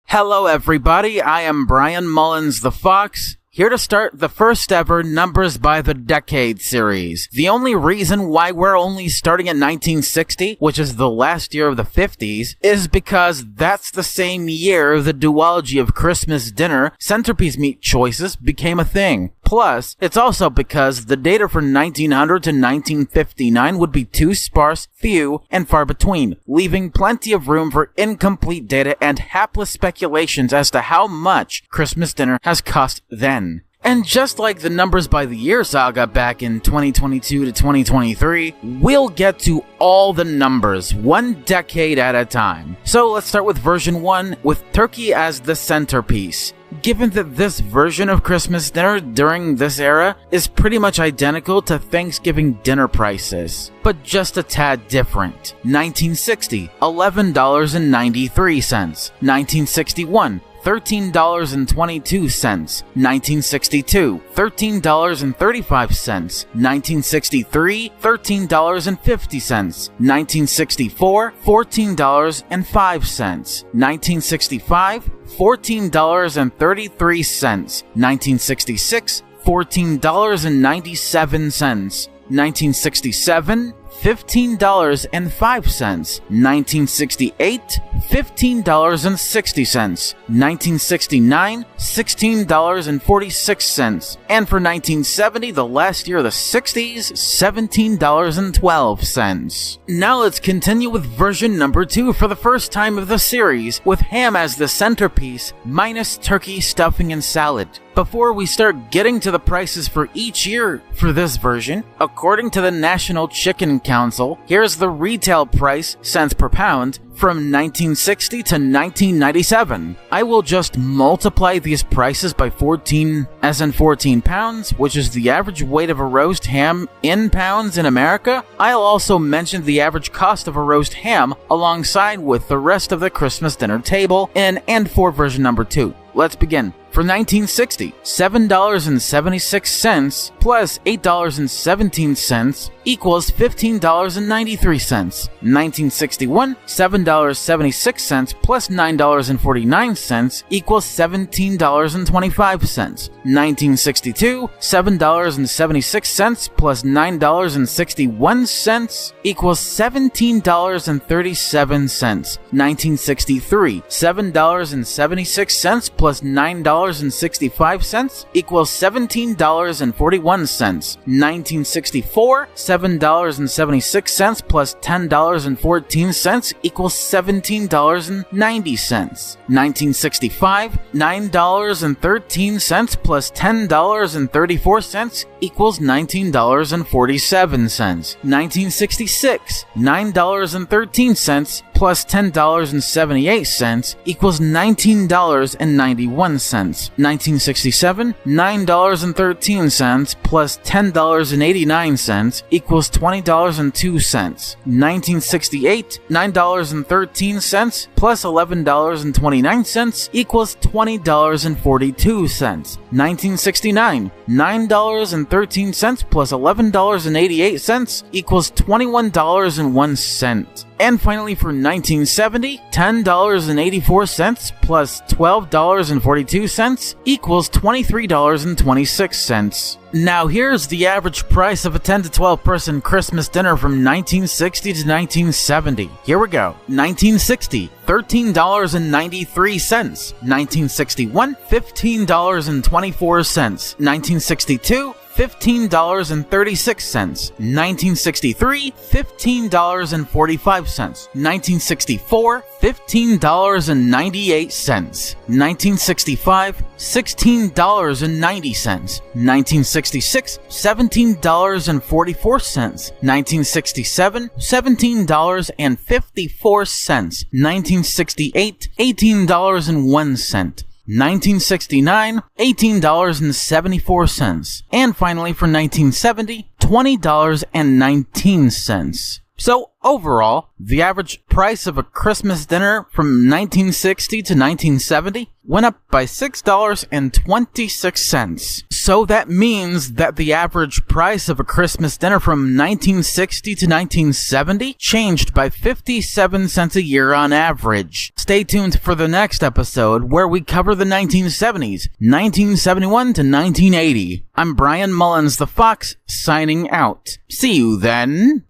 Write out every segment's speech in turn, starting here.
Hello everybody, I am Brian Mullins the Fox, here to start the first ever Numbers by the Decade series. The only reason why we're only starting at 1960, which is the last year of the 50s, is because that's the same year the duology of Christmas dinner centerpiece meat choices became a thing. Plus, it's also because the data from 1900 to 1959 would be too sparse, few, and far between, leaving plenty of room for incomplete data and hapless speculations as to how much Christmas dinner has cost then. And just like the Numbers by the Year saga back in 2022 to 2023, we'll get to all the numbers, one decade at a time. So let's start with version 1, with turkey as the centerpiece. Given that this version of Christmas dinner during this era is pretty much identical to Thanksgiving dinner prices, but just a tad different. 1960, $11.93. 1961, $13.22, 1962, $13.35, 1963, $13.50, 1964, $14.05, 1965, $14.33, 1966, $14.97, 1967, $15.05, 1968, $15.60, 1969, $16.46, and for 1970, the last year of the 60s, $17.12. Now let's continue with version number 2 for the first time of the series, with ham as the centerpiece, minus turkey, stuffing, and salad. Before we start getting to the prices for each year for this version, according to the National Chicken Council, here's the retail price, cents per pound, from 1960 to 1997. I will just multiply these prices by 14, as in 14 pounds, which is the average weight of a roast ham in pounds in America. I'll also mention the average cost of a roast ham alongside with the rest of the Christmas dinner table in and for version number 2. Let's begin. For 1960, $7.76 plus $8.17 equals $15.93. 1961, $7.76 plus $9.49 equals $17.25. 1962, $7.76 plus $9.61 equals $17.37. 1963, $7.76 plus $9.65 equals $17.41. 1964, $7.76 plus $10.14 equals $17.90. 1965, $9.13 plus $10.34 equals $19.47. 1966, $9.13 plus $10.78 equals $19.91. 1967, $9.13 plus $10.89 equals $20.02. 1968, $9.13 plus $11.29 equals $20.42. 1969, $9.13 plus $11.88 equals $21.01. And finally for 1970, $10.84 plus $12.42 equals $23.26. Now here's the average price of a 10 to 12 person Christmas dinner from 1960 to 1970. Here we go. 1960, $13.93. 1961, $15.24. 1962, $15.36. 1963, $15.45. 1964, $15.98. 1965, $16.90. 1966, $17.44. 1967, $17.54. 1968, $18.01. 1969, $18.74. And finally for 1970, $20.19. So overall, the average price of a Christmas dinner from 1960 to 1970 went up by $6.26. So that means that the average price of a Christmas dinner from 1960 to 1970 changed by 57 cents a year on average. Stay tuned for the next episode where we cover the 1970s, 1971 to 1980. I'm Brian Mullins the Fox, signing out. See you then.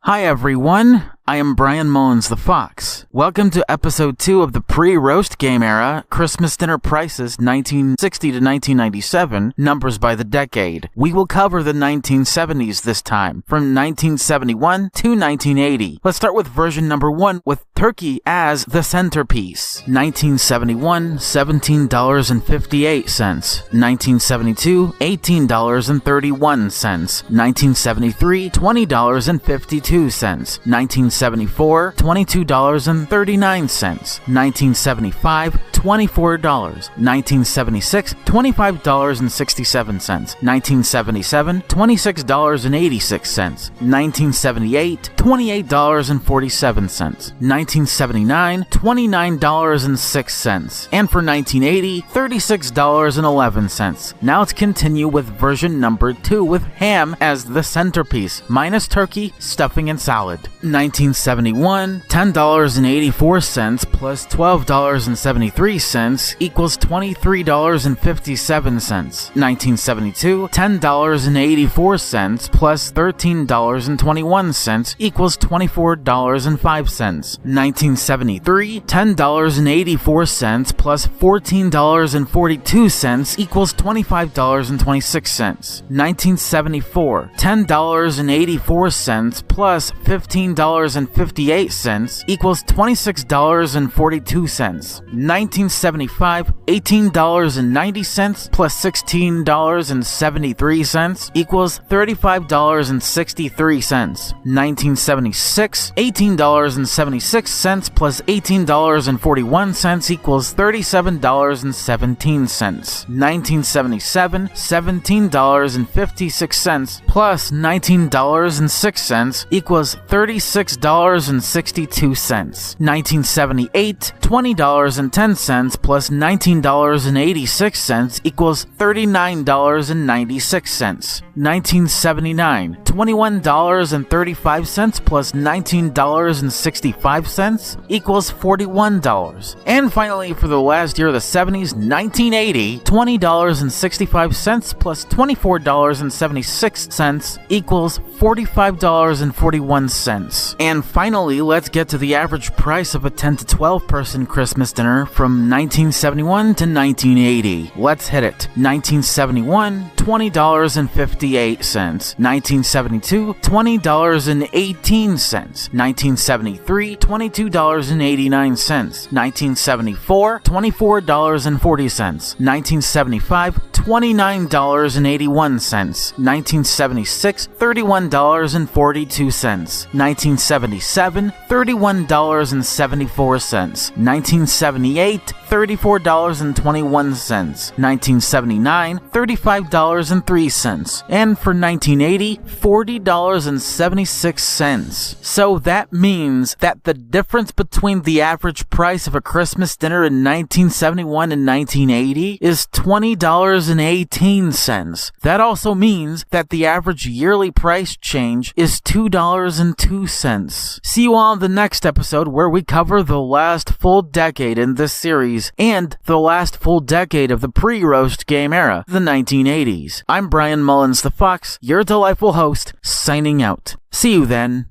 Hi everyone, I am Brian Mullins the Fox. Welcome to episode 2 of the pre-roast game era, Christmas dinner prices 1960 to 1997, numbers by the decade. We will cover the 1970s this time, from 1971 to 1980. Let's start with version number 1 with turkey as the centerpiece. 1971, $17.58. 1972, $18.31. 1973, $20.52. 1974, $22.39. 1975, $24. 1976, $25.67. 1977, $26.86. 1978, $28.47. 1979, $29.06. And for 1980, $36.11. Now let's continue with version number 2 with ham as the centerpiece, minus turkey, stuffing, and salad. 1971, $10.84 plus $12.73 equals $23.57. 1972, $10.84 plus $13.21 equals $24.05. 1973, $10.84 plus $14.42 equals $25.26. 1974, $10.84 plus $15.58 equals $26.42. 1975, $18.90 plus $16.73 equals $35.63. 1976, $18.76 plus $18.41 equals $37.17. 1977, $17.56 plus $19.06 equals $36.62. 1978, $20.10 plus $19.86 equals $39.96. 1979, $21.35 plus $19.65 equals $41. And finally, for the last year of the 70s, 1980, $20.65 plus $24.76 equals $45.41. And finally, let's get to the average price of a 10 to 12 person Christmas dinner from 1971 to 1980. Let's hit it. 1971, $20.58. 1972, $20.18. 1973, $22.89. 1974, $24.40. 1975, $29.81. 1976, $31.42. 1977, $31.74. 1978, $34.21. 1979, $35.03. And for 1980, $40.76. So that means that the difference between the average price of a Christmas dinner in 1971 and 1980 is $20.18. That also means that the average yearly price change is $2.02. See you all in the next episode where we cover the last full decade in this series and the last full decade of the pre-roast game era, the 1980s. I'm Brian Mullins the Fox, your delightful host, signing out. See you then.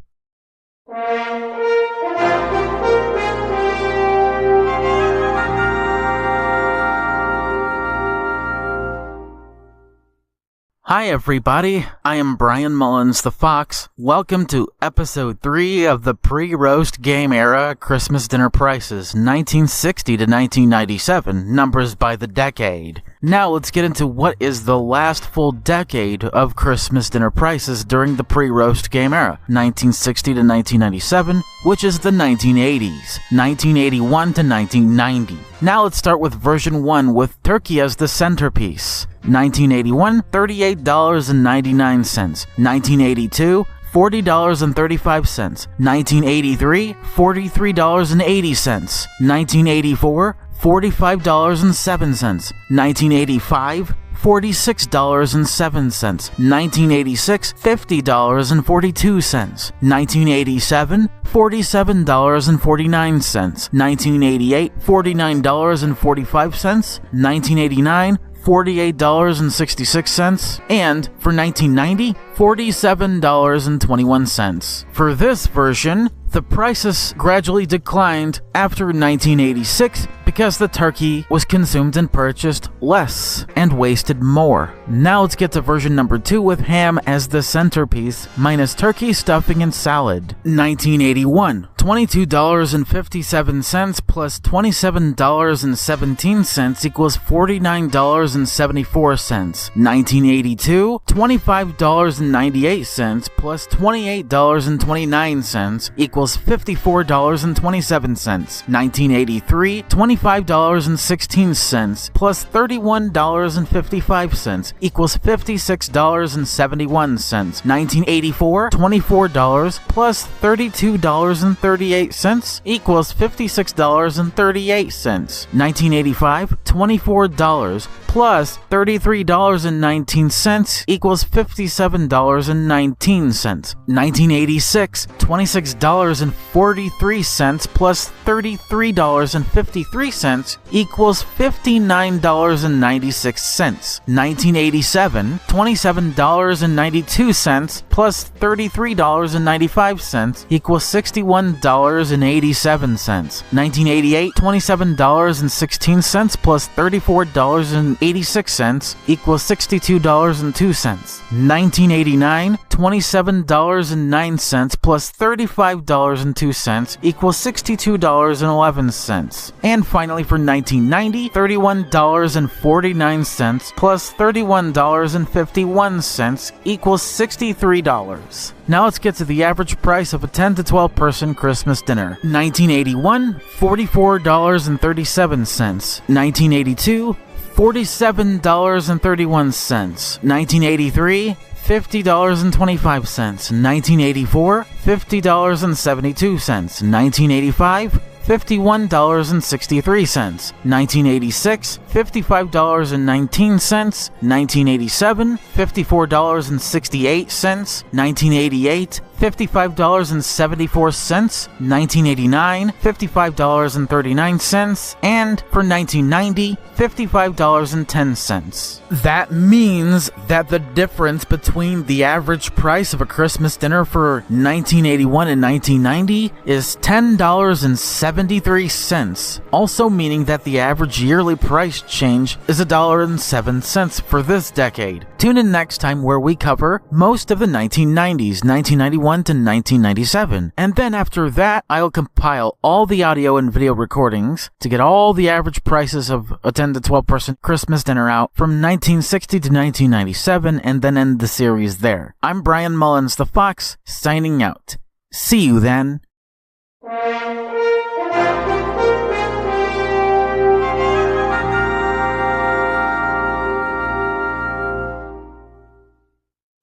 Hi everybody, I am Brian Mullins the Fox. Welcome to episode 3 of the pre-roast game era Christmas dinner prices 1960 to 1997, numbers by the decade. Now let's get into what is the last full decade of Christmas dinner prices during the pre-roast game era, 1960 to 1997, which is the 1980s, 1981 to 1990. Now let's start with version 1 with turkey as the centerpiece. 1981, $38.99. 1982, $40.35. 1983, $43.80. 1984, $45.07. 1985, $46.07. 1986, $50.42. 1987, $47.49. 1988, $49.45. 1989, $48.66, and for 1990, $47.21. For this version, the prices gradually declined after 1986 because the turkey was consumed and purchased less and wasted more. Now let's get to version number 2 with ham as the centerpiece minus turkey, stuffing, and salad. 1981, $22.57 plus $27.17 equals $49.74. 1982, $25.98 plus $28.29 equals $54.27. 1983, $25.16 plus $31.55 equals $56.71. 1984, $24 plus $32.38 equals $56.38. 1985, $24 plus $33.19 equals $57.19. 1986, $26.43 plus $33.53 equals $59.96. 1987, $27.92 plus $33.95 equals $61.87. 1988, $27.16 plus $34.86 equals $62.02. 1989, $27.09 plus $35.02 equals $62.11. And finally for 1990, $31.49 plus $31.51 equals $63. Now let's get to the average price of a 10 to 12 person Christmas dinner. 1981, $44.37. 1982, $47.31. 1983, $50.25. 1984, $50.72. 1985, $51.63. 1986, $55.19. 1987, $54.68. 1988, $55.74. 1989, $55.39. And for 1990, $55.10. That means that the difference between the average price of a Christmas dinner for 1981 and 1990 is $10.73, also meaning that the average yearly price change is $1.07 for this decade. Tune in next time where we cover most of the 1990s, 1991 to 1997, and then after that, I'll compile all the audio and video recordings to get all the average prices of a 10 to 12 person Christmas dinner out from 1960 to 1997, and then end the series there. I'm Brian Mullins the Fox, signing out. See you then.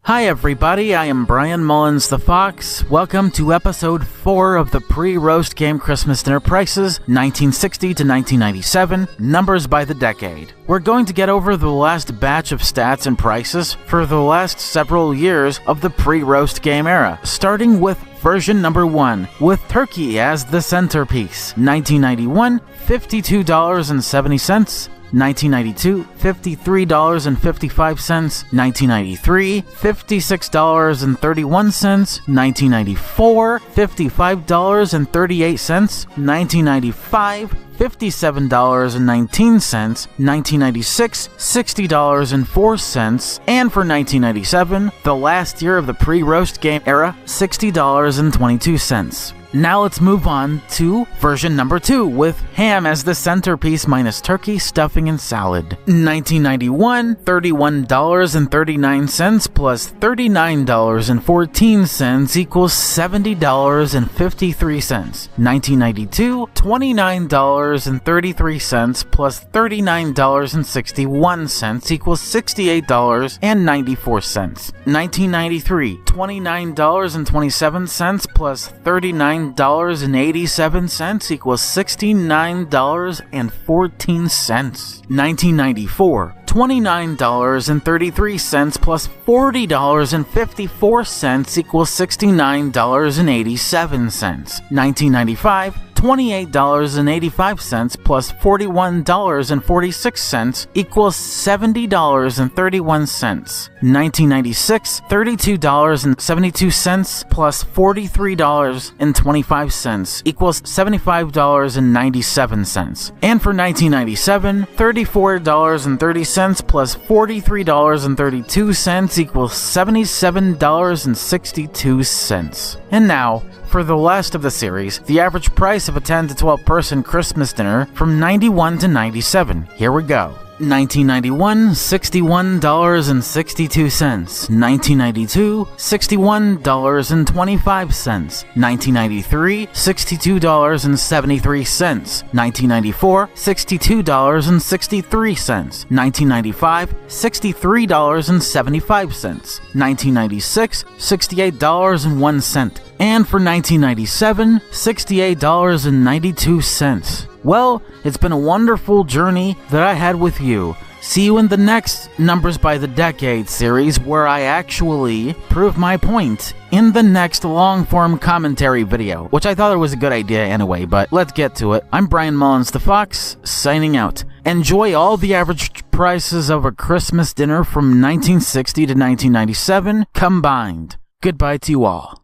Hi everybody, I am Brian Mullins the Fox. Welcome to episode 4 of the pre-roast game Christmas dinner prices, 1960 to 1997, numbers by the decade. We're going to get over the last batch of stats and prices for the last several years of the pre-roast game era, starting with version number 1, with turkey as the centerpiece. 1991, $52.70. 1992, $53.55. 1993, $56.31. 1994, $55.38. 1995, $57.19, 1996, $60.04, and for 1997, the last year of the pre-roast game era, $60.22. Now let's move on to version number 2 with ham as the centerpiece minus turkey, stuffing, and salad. 1991, $31.39 plus $39.14 equals $70.53. 1992, $29.33 plus $39.61 equals $68.94. 1993, $29.27 plus $39.87 equals $69.14. 1994, $29.33 plus $40.54 equals $69.87. 1995, $28.85 plus $41.46 equals $70.31. 1996, $32.72 plus $43.25 equals $75.97. And for 1997, $34.30 plus $43.32 equals $77.62. And now, for the last of the series, the average price of a 10 to 12 person Christmas dinner from 91 to 97. Here we go. 1991, $61.62. 1992, $61.25. 1993, $62.73. 1994, $62.63. 1995, $63.75. 1996, $68.01. And for 1997, $68.92. Well, it's been a wonderful journey that I had with you. See you in the next Numbers by the Decade series, where I actually prove my point in the next long-form commentary video, which I thought it was a good idea anyway, but let's get to it. I'm Brian Mullins the Fox, signing out. Enjoy all the average prices of a Christmas dinner from 1960 to 1997 combined. Goodbye to you all.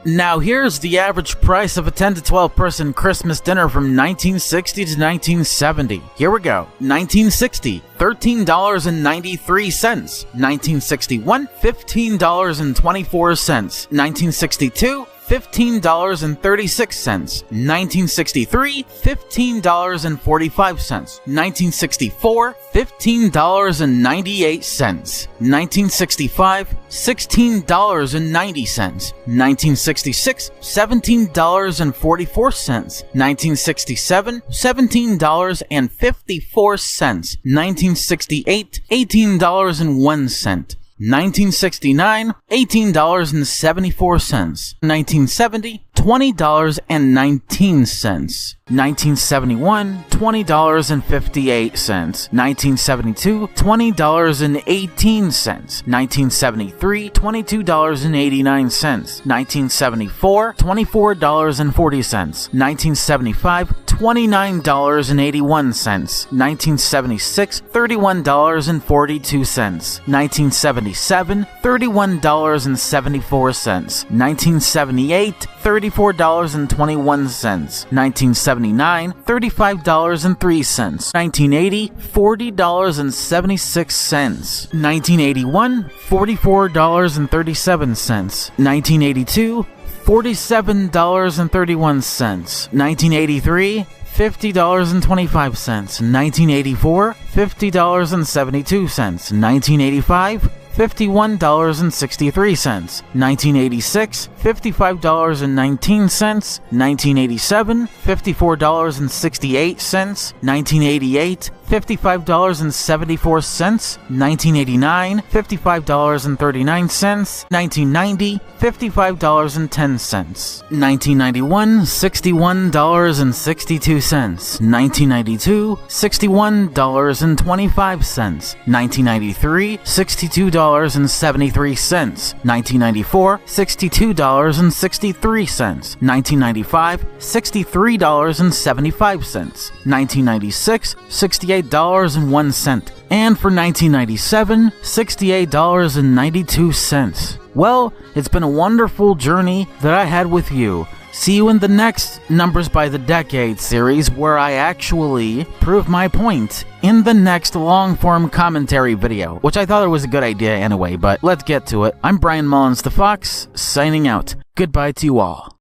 Now here's the average price of a 10 to 12 person Christmas dinner from 1960 to 1970. Here we go. 1960, $13.93. 1961, $15.24. 1962, $15.36. 1963, $15.45. 1964, $15.98. 1965, $16.90. 1966, $17.44. 1967, $17.54. 1968, $18.01. 1969, $18.74. 1970, $20.19. 1971, $20.58. 1972, $20.18. 1973, $22.89. 1974, $24.40. 1975, $29.81. 1976, $31.42. 1977, $31.74. 1978, $34.21. 1979, $35.03. 1980, $40.76. 1981, $44.37. 1982, $47.31. 1983, $50.25. 1984, $50.72. 1985, $51.63. 1986, $55.19. 1987, $54.68. 1988, $55.74. 1989, $55.39. 1990, $55.10. 1991, $61.62. 1992, $61.25. 1993, $62.73. 1994, $62.63. 1995, $63.75. 1996, $68.01. And for 1997, $68.92. Well, it's been a wonderful journey that I had with you. See you in the next Numbers by the Decade series, where I actually prove my point in the next long-form commentary video, which I thought it was a good idea anyway, but let's get to it. I'm Brian Mullins the Fox, signing out. Goodbye to you all.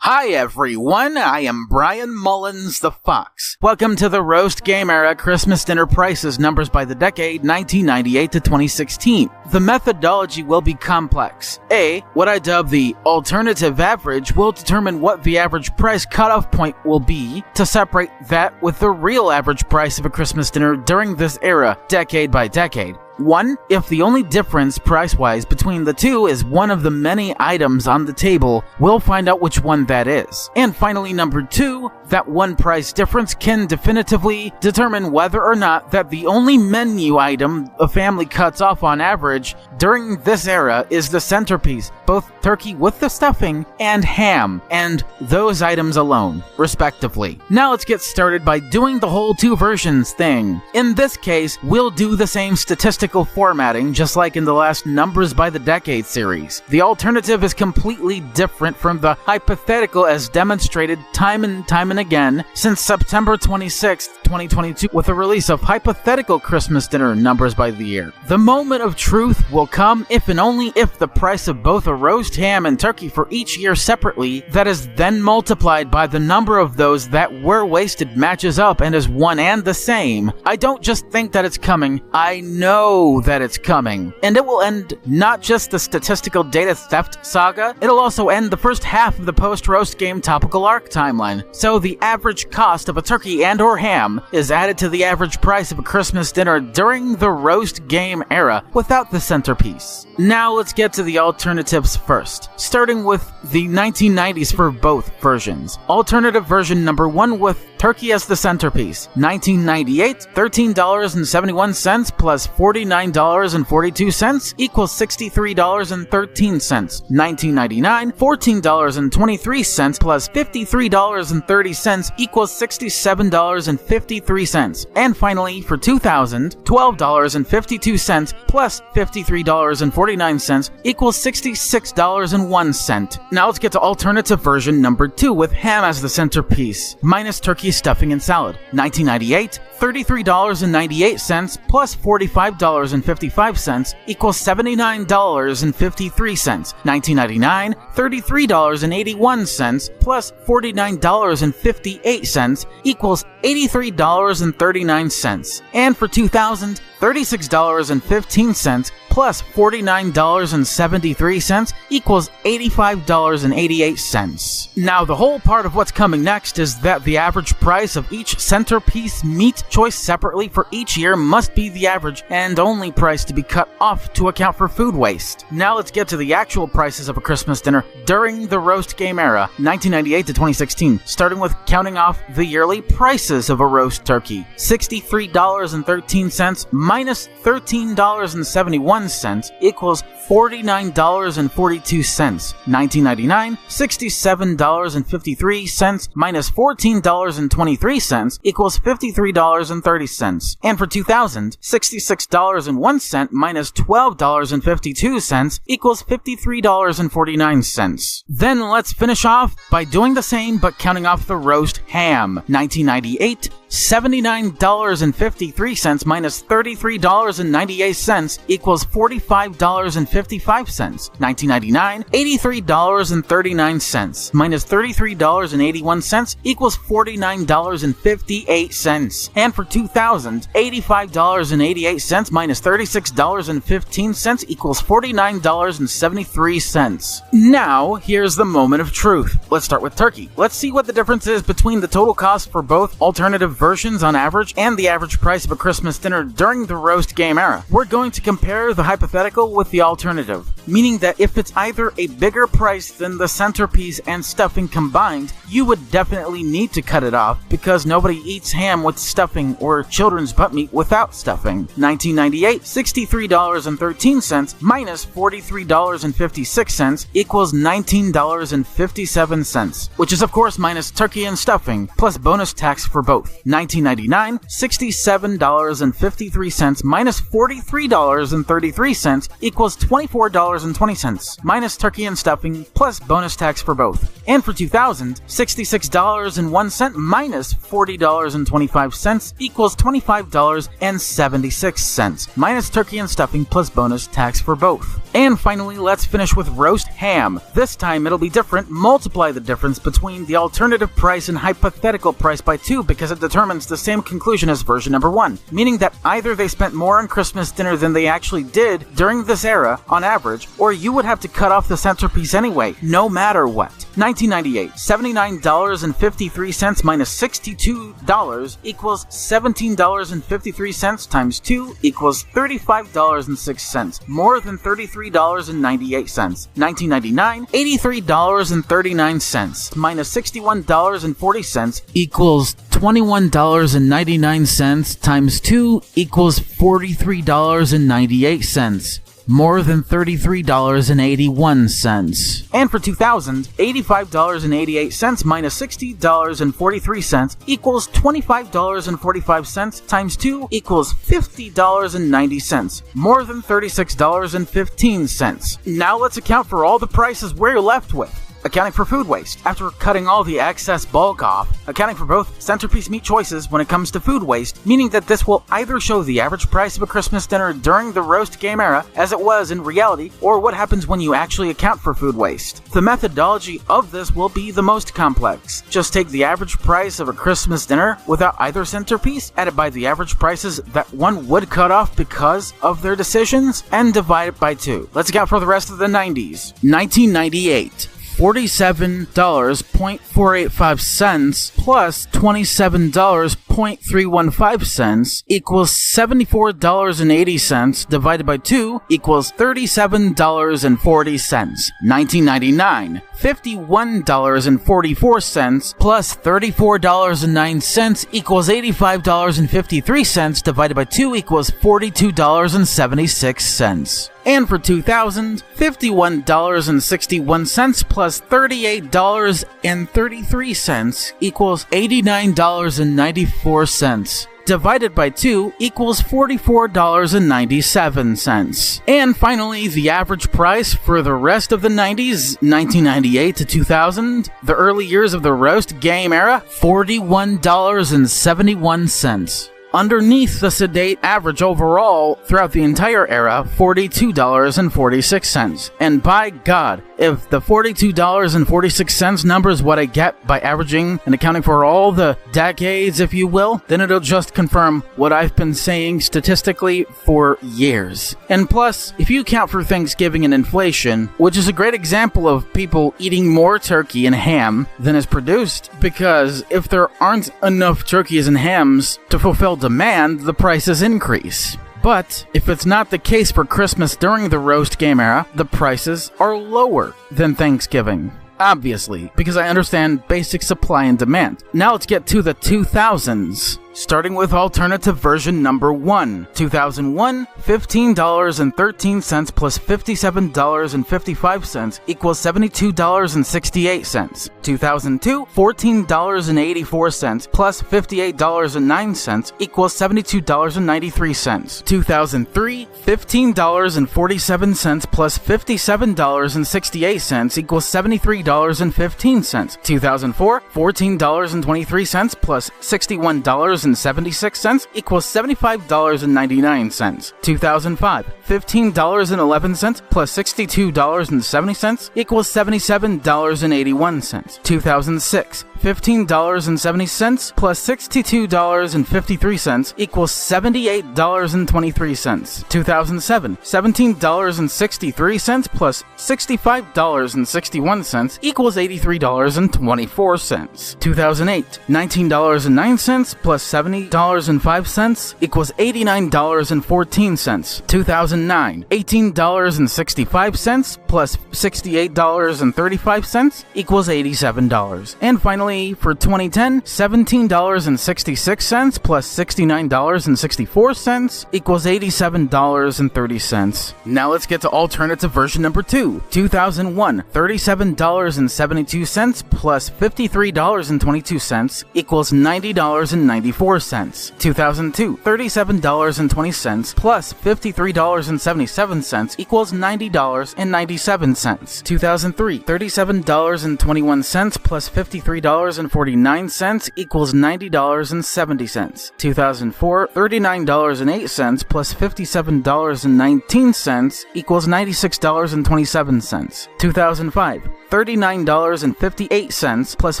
Hi everyone, I am Brian Mullins the Fox. Welcome to the Roast Game Era Christmas Dinner Prices Numbers by the Decade 1998 to 2016. The methodology will be complex. A, what I dub the alternative average, will determine what the average price cutoff point will be to separate that with the real average price of a Christmas dinner during this era, decade by decade. 1. If the only difference price-wise between the two is one of the many items on the table, we'll find out which one that is. And finally, number 2, that one price difference can definitively determine whether or not that the only menu item a family cuts off on average during this era is the centerpiece, both turkey with the stuffing and ham, and those items alone, respectively. Now let's get started by doing the whole two versions thing. In this case, we'll do the same statistical formatting just like in the last Numbers by the Decade series. The alternative is completely different from the hypothetical as demonstrated time and again since September 26th, 2022 with the release of hypothetical Christmas dinner numbers by the year. The moment of truth will come if and only if the price of both a roast ham and turkey for each year separately that is then multiplied by the number of those that were wasted matches up and is one and the same. I don't just think that it's coming, I know that it's coming. And it will end not just the statistical data theft saga, it'll also end the first half of the post-roast game topical arc timeline. So the average cost of a turkey and or ham is added to the average price of a Christmas dinner during the roast game era without the centerpiece. Now let's get to the alternatives first, starting with the 1990s for both versions. Alternative version number 1 with turkey as the centerpiece. 1998, $13.71 plus $49.42 equals $63.13. 1999, $14.23 plus $53.30 equals $67.53. And finally, for 2000, $12.52 plus $53.49 equals $66.01. Now let's get to alternative version number 2 with ham as the centerpiece, minus turkey stuffing and salad. 1998, $33.98 plus $45.55 equals $79.53. 1999, $33.81 plus $49.58 equals $83.39. And for 2000, $36.15 plus $49.73 equals $85.88. Now, the whole part of what's coming next is that the average price of each centerpiece meat choice separately for each year must be the average and only price to be cut off to account for food waste. Now let's get to the actual prices of a Christmas dinner during the roast game era, 1998 to 2016, starting with counting off the yearly prices of a roast turkey. $63.13 minus $13.71 equals $49.42. 1999, $67.53 minus $14.23 equals $53.30. And for 2000, $66.01 minus $12.52 equals $53.49. Then let's finish off by doing the same but counting off the roast ham. 1998, $79.53 minus $33.98 equals $45.55. 1999, $83.39 minus $33.81 equals $49.58. And for 2000, $85.88 minus $36.15 equals $49.73. Now, here's the moment of truth. Let's start with turkey. Let's see what the difference is between the total cost for both alternative versions on average and the average price of a Christmas dinner during the roast game era. We're going to compare the hypothetical with the alternative. meaning that if it's either a bigger price than the centerpiece and stuffing combined, you would definitely need to cut it off because nobody eats ham with stuffing or children's butt meat without stuffing. 1998, $63.13 minus $43.56 equals $19.57, which is of course minus turkey and stuffing, plus bonus tax for both. 1999, $67.53 minus $43.33 equals $24.20, minus turkey and stuffing, plus bonus tax for both. And for 2000, $66.01 minus $40.25 equals $25.76, minus turkey and stuffing, plus bonus tax for both. And finally, let's finish with roast ham. This time it'll be different. Multiply the difference between the alternative price and hypothetical price by 2 because it determines the same conclusion as version number 1, meaning that either they spent more on Christmas dinner than they actually did during this era on average, or you would have to cut off the centerpiece anyway, no matter what. 1998, $79.53 minus $62 equals $17.53 times 2 equals $35.06, more than $33.98. 1999, $83.39 minus $61.40 equals $21.99 times 2 equals $43.98. More than $33.81. And for 2000, $85.88 minus $60.43 equals $25.45 times 2 equals $50.90. More than $36.15. Now let's account for all the prices we're left with. Accounting for food waste, after cutting all the excess bulk off, accounting for both centerpiece meat choices when it comes to food waste, meaning that this will either show the average price of a Christmas dinner during the roast game era, as it was in reality, or what happens when you actually account for food waste. The methodology of this will be the most complex. Just take the average price of a Christmas dinner without either centerpiece, add it by the average prices that one would cut off because of their decisions, and divide it by 2. Let's account for the rest of the 90s. 1998. $47.485 plus $27.315 equals $74.80 divided by 2 equals $37.40. 1999, $51.44 plus $34.09 equals $85.53 divided by 2 equals $42.76. And for 2000, $51.61 plus $38.33 equals $89.94. Divided by 2 equals $44.97. And finally, the average price for the rest of the 90s, 1998 to 2000, the early years of the roast game era, $41.71. Underneath the sedate average overall throughout the entire era, $42.46. And by God, if the $42.46 number is what I get by averaging and accounting for all the decades, if you will, then it'll just confirm what I've been saying statistically for years. And plus, if you account for Thanksgiving and inflation, which is a great example of people eating more turkey and ham than is produced, because if there aren't enough turkeys and hams to fulfill demand, the prices increase. But if it's not the case for Christmas during the roast game era, the prices are lower than Thanksgiving. Obviously, because I understand basic supply and demand. Now let's get to the 2000s. Starting with alternative version number 1. 2001, $15.13 plus $57.55 equals $72.68. 2002, $14.84 plus $58.09 equals $72.93. 2003, $15.47 plus $57.68 equals $73.15. 2004, $14.23 plus $61.76 equals $75.99. 2005, $15.11 plus $62.70 equals $77.81. 2006, $15.70 plus $62.53 equals $78.23. 2007, $17.63 plus $65.61 equals $83.24. 2008, $19.09 plus $70.05 equals $89.14. 2009, $18.65 plus $68.35 equals $87. And finally, for 2010, $17.66 plus $69.64 equals $87.30. Now let's get to alternative version number 2. 2001, $37.72 plus $53.22 equals $90.94. 2002, $37.20 plus $53.77 equals $90.97. 2003, $37.21 plus $53.49 equals $90.70. 2004, $39.08 plus $57.19 equals $96.27. 2005, $39.58 plus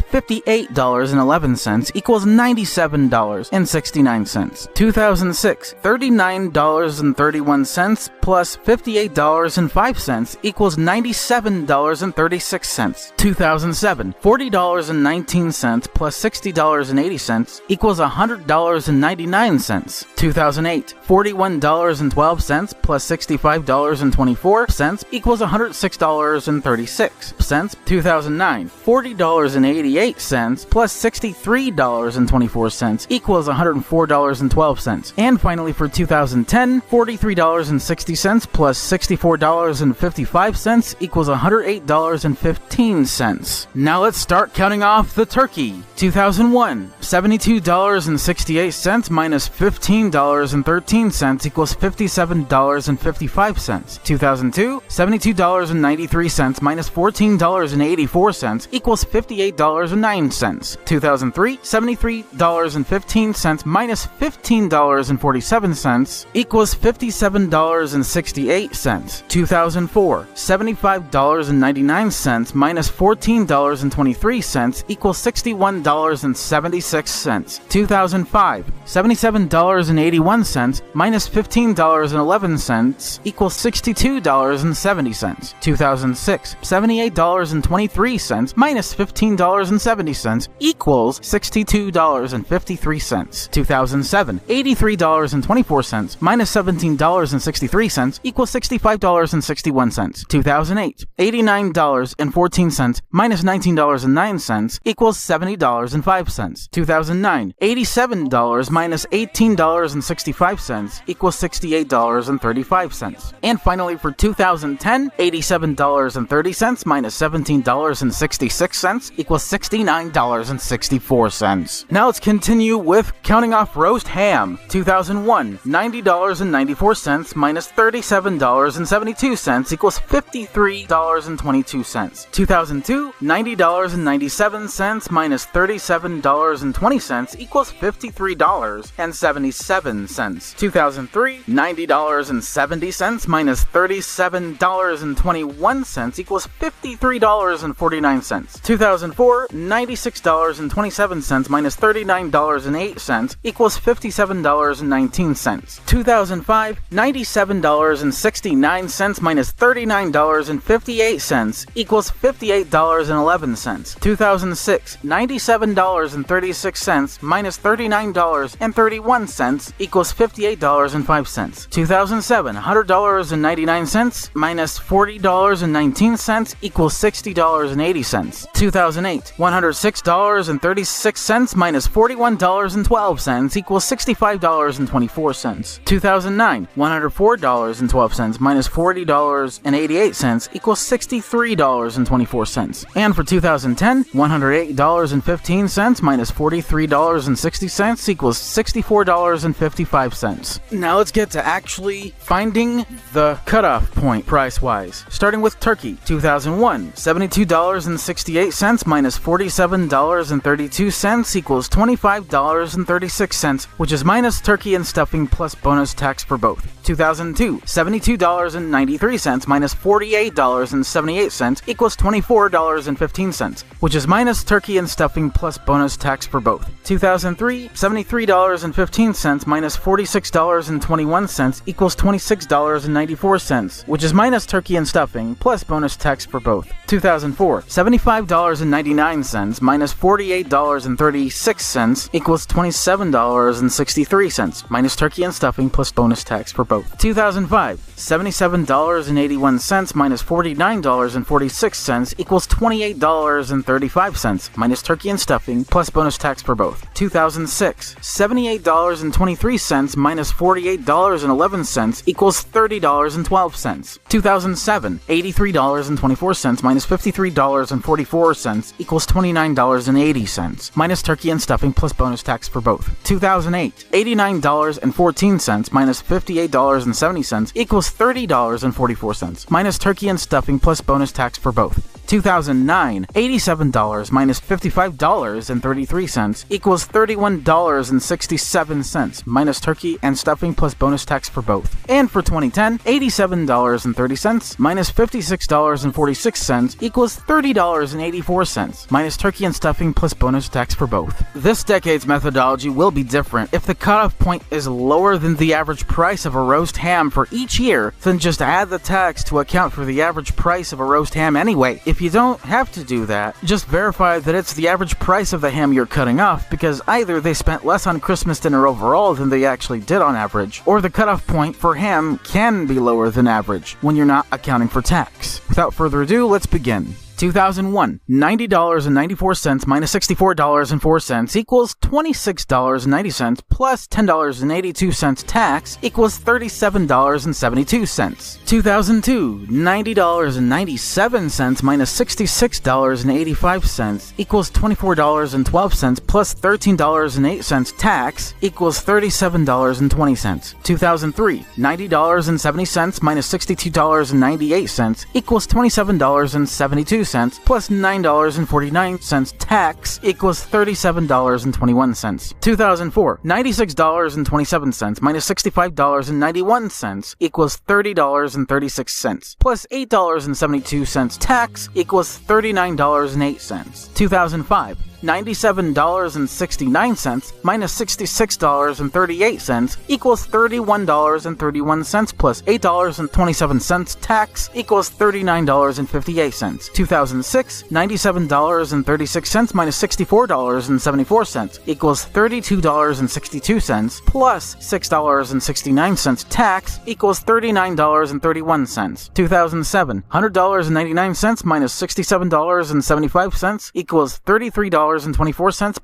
$58.11 equals $97.69. 2006, $39.31 plus $58.05 equals $97.36. 2007, $40.19 plus $60.80 equals $100.99. 2008, $41.12 plus $65.24 equals $106.36. 2009, $40.88 plus $63.24 equals $104.12. And finally for 2010, $43.60 plus $64.55 equals $108.15. Now let's start counting off the turkey. 2001, $72.68 minus $15.13 equals $57.55. 2002, $72.93 minus $14.84 equals $58.09. 2003, $73.15 minus $15.47 equals $57.68. 2004, $75.99 minus $14.23 equals $61.76. 2005, $77.81 minus $15.11 equals $62.70. 2006, $78.23 minus $15.70 equals $62.53. 2007, $83.24 minus $17.63 equals $65.61. 2008, $89.14 minus $19.09 equals $70.05. 2009, $87 minus $18.65 equals $68.35. And finally for 2010, $87.30 minus $17.66 equals $69.64. Now let's continue with counting off roast ham. 2001, $90.94 minus $37.72 equals $53.22. 2002, $90.97 minus $37.20 equals $53.77. 2003, $90.70 minus $37.21 equals $53.49. 2004, $96.27 minus $39.08 equals $57.19. 2005, $97.69 minus $39.58 equals $58.11. 2006, $97.36 minus $39.31 equals $58.05. 2007, $100.99 minus $40.19 equals $60.80. 2008, $106.36 minus $41.12 equals $65.24. 2009, $104.12 minus $40.88 equals $63.24. And for 2010, $108.15 minus $43.60 equals $64.55. Now let's get to actually finding the cutoff point price-wise. Starting with turkey. 2001, $72.68 minus $47.32 equals $25.36, which is minus turkey and stuffing plus bonus tax for both. 2002, $72.93 minus $48.78 equals $24.15, which is minus turkey and stuffing plus bonus tax for both. 2003, $73.15 minus $46.21 equals $26.94, which is minus turkey and stuffing plus bonus tax for both. 2004, $75.99 minus $48.36 equals $27.63 minus turkey and stuffing plus bonus tax for both. 2005, $77.81 minus $49.46 equals $28.35 minus turkey and stuffing plus bonus tax for both. 2006, $78.23 minus $48.11 equals $30.12. 2007, $83.24 minus $53.44 equals $29.80 minus turkey and stuffing plus bonus tax for both. 2008, $89.14 minus $58.70 equals $30.44 minus turkey and stuffing plus bonus tax for both. 2009, $87 minus $55.33 equals $31.67 minus turkey and stuffing plus bonus tax for both. And for 2010, $87.30 minus $56.46 equals $30.84 minus turkey and stuffing plus bonus tax for both. This decade's methodology will be different. If the cutoff point is lower than the average price of a roast ham for each year, then just add the tax to account for the average price of a roast ham anyway. If you don't have to do that, just verify that it's the average price of the ham you're cutting off, because either they spent less on Christmas dinner overall than they actually did on average, or the cutoff point for ham can be lower than average when you're not accounting for tax. Without further ado, let's begin. 2001, $90.94 minus $64.04 equals $26.90 plus $10.82 tax equals $37.72. 2002, $90.97 minus $66.85 equals $24.12 plus $13.08 tax equals $37.20. 2003, $90.70 minus $62.98 equals $27.72 plus $9.49 tax equals $37.21. 2004, $96.27 minus $65.91 equals $30.36 plus $8.72 tax equals $39.08. 2005, $97.69 minus $66.38 equals $31.31 plus $8.27 tax equals $39.58. 2006, $97.36 minus $64.74 equals $32.62 plus $6.69 tax equals $39.31. 2007, $100.99 minus $67.75 equals $33.24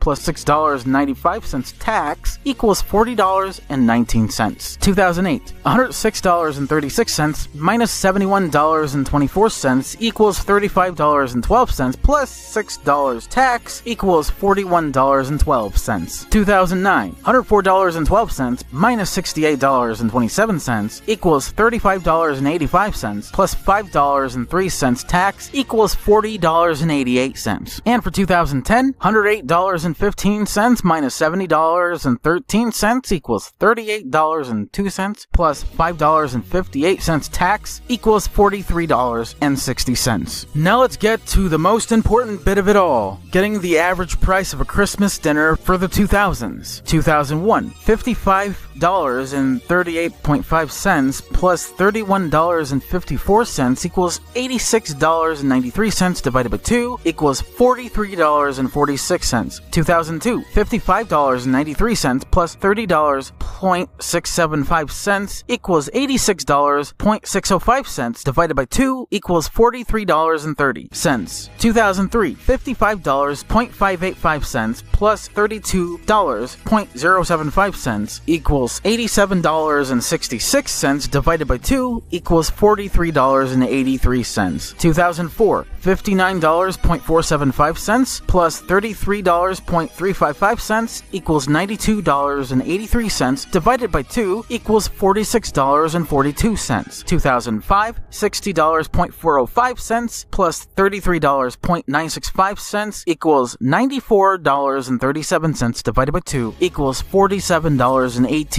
plus $6.95 tax equals $40.19. 2008, $106.36 minus $71.24 equals $35.12 plus $6 tax equals $41.12. 2009, $104.12 minus $68.27 equals $35.85 plus $5.03 tax equals $40.88. And for 2010, $108.15 minus $70.13 equals $38.02 plus $5.58 tax equals $43.60. Now let's get to the most important bit of it all, getting the average price of a Christmas dinner for the 2000s. 2001, $55.38.5 plus $31.54 equals $86.93 divided by 2 equals $43.46. 2002, $55.93 plus $30.675 equals $86.605 divided by 2 equals $43.30. 2003, $55.585 plus $32.075 equals $87.66 divided by 2 equals $43.83. 2004, $59.475 plus $33.355 equals $92.83 divided by 2 equals $46.42. 2005, $60.405 plus $33.965 equals $94.37 divided by 2 equals $47.18.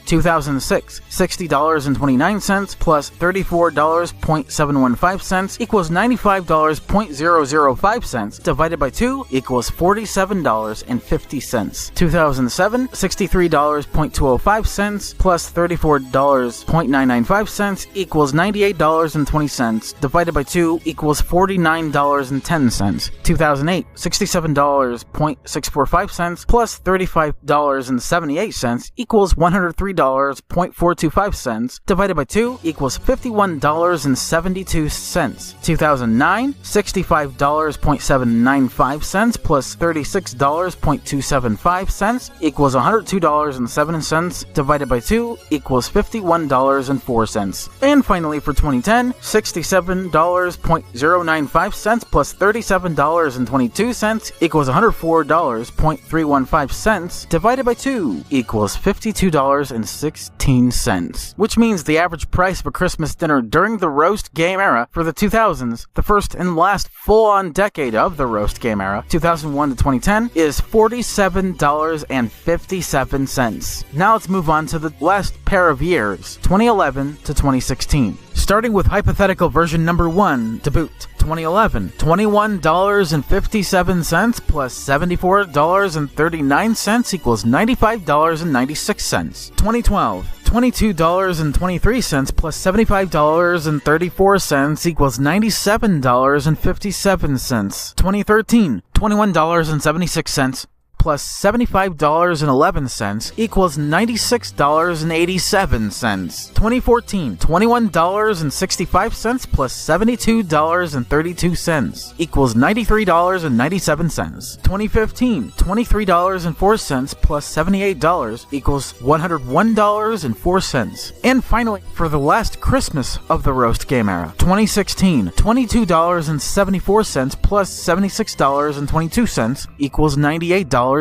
2006, $60.29 plus $34.715 equals $95.005 divided by 2 equals equals $47.50. 2007, $63.205 plus $34.995 equals $98.20. Divided by 2 equals $49.10. 2008, $67.645 plus $35.78 equals $103.425. Divided by 2 equals $51.72. 2009, $65.795 plus $36.275 equals $102.07. Divided by 2 equals $51.04. And finally for 2010, $67.095 plus $37.22 equals $104.315. Divided by 2 equals $52.16. Which means the average price of a Christmas dinner during the roast game era for the 2000s, the first and last full-on decade of the roast game era, 2001 to 2010, is $47.57. Now let's move on to the last pair of years, 2011 to 2016. Starting with hypothetical version number 1 to boot. 2011, $21.57 plus $74.39 equals $95.96. 2012, $22.23 plus $75.34 equals $97.57. 2013, $21.76 plus $75.11 equals $96.87. 2014, $21.65 plus $72.32 equals $93.97. 2015, $23.04 plus $78 equals $101.04. And finally, for the last Christmas of the roast game era, 2016, $22.74 plus $76.22 equals $98.96.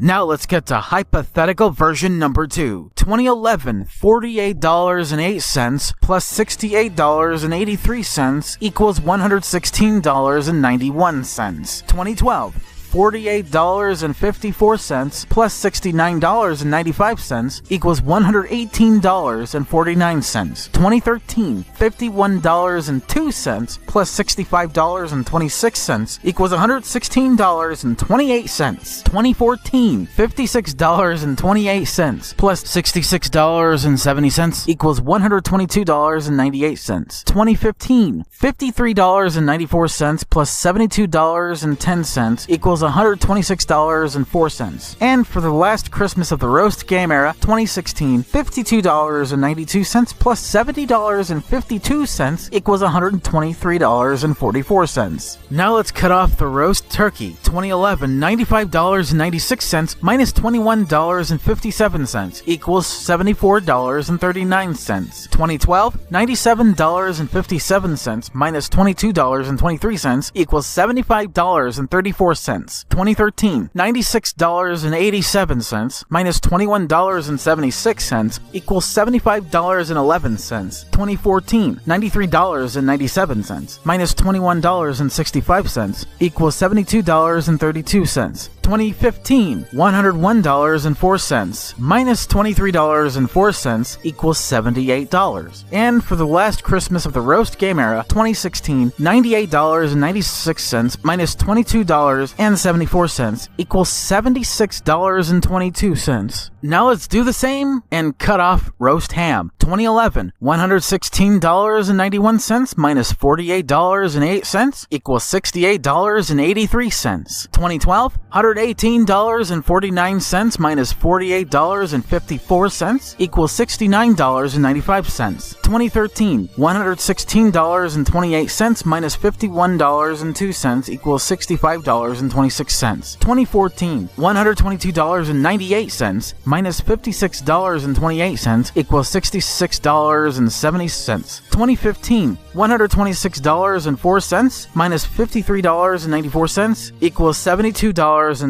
Now let's get to hypothetical version number 2. 2011, $48.08 plus $68.83 equals $116.91. 2012, $48.54 plus $69.95 equals $118.49. 2013, $51.02 plus $65.26 equals $116.28. 2014, $56.28 plus $66.70 equals $122.98. 2015, $53.94 plus $72.10 equals $126.04. And for the last Christmas of the roast game era, 2016, $52.92 plus $70.52 equals $123.44. Now let's cut off the roast turkey. 2011, $95.96 minus $21.57 equals $74.39. 2012, $97.57 minus $22.23 equals $75.34. 2013, $96.87 minus $21.76 equals $75.11. 2014, $93.97 minus $21.65 equals $72.32. 2015, $101.04 minus $23.04 equals $78. And for the last Christmas of the roast game era, 2016, $98.96 minus $22.74 equals $76.22. Now let's do the same and cut off roast ham. 2011, $116.91 minus $48.08 equals $68.83. 2012, $118.49 minus $48.54 equals $69.95. 2013, $116.28 minus $51.02 equals $65.26. 2014, $122.98 minus $56.28 equals $66.70. 2015, $126.04 minus $53.94 equals $72.10.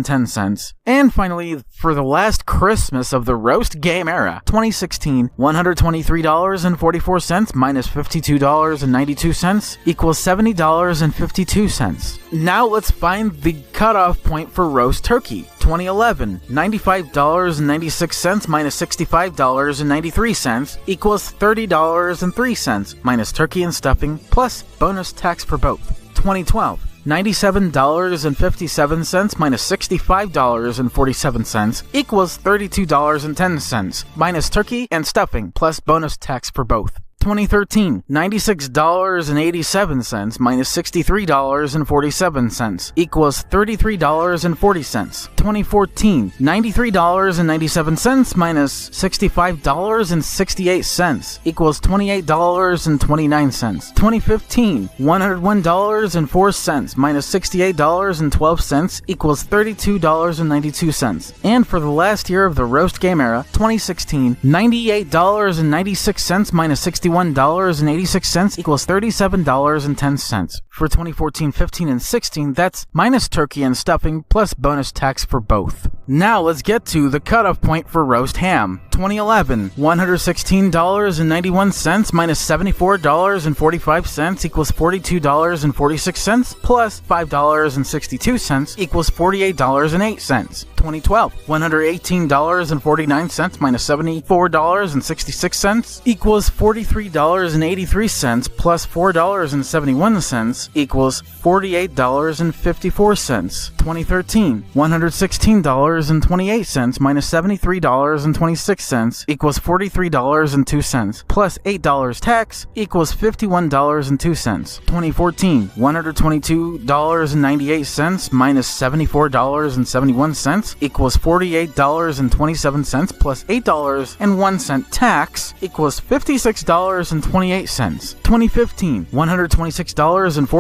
And finally, for the last Christmas of the roast game era, 2016, $123.44 minus $52.92 equals $70.52. Now let's find the cutoff point for roast turkey. 2011, $95.96 minus $65.93 equals $30.03 minus turkey and stuffing plus bonus tax for both. 2012, $97.57 minus $65.47 equals $32.10 minus turkey and stuffing plus bonus tax for both. 2013, $96.87 minus $63.47 equals $33.40. 2014, $93.97 minus $65.68 equals $28.29. 2015, $101.04 minus $68.12 equals $32.92. And for the last year of the roast game era, 2016, $98.96 minus $61.86 equals $37.10. For 2014, 15, and 16, that's minus turkey and stuffing plus bonus tax for both. Now let's get to the cutoff point for roast ham. 2011, $116.91 minus $74.45 equals $42.46 plus $5.62 equals $48.08. 2012, $118.49 minus $74.66 equals $43.83 plus $4.71 equals $48.54. 2013, $116.28 minus $73.26 equals $43.02 plus $8 tax equals $51.02. 2014, $122.98 minus $74.71 equals $48.27 plus $8.01 tax equals $56.28. 2015, $126.04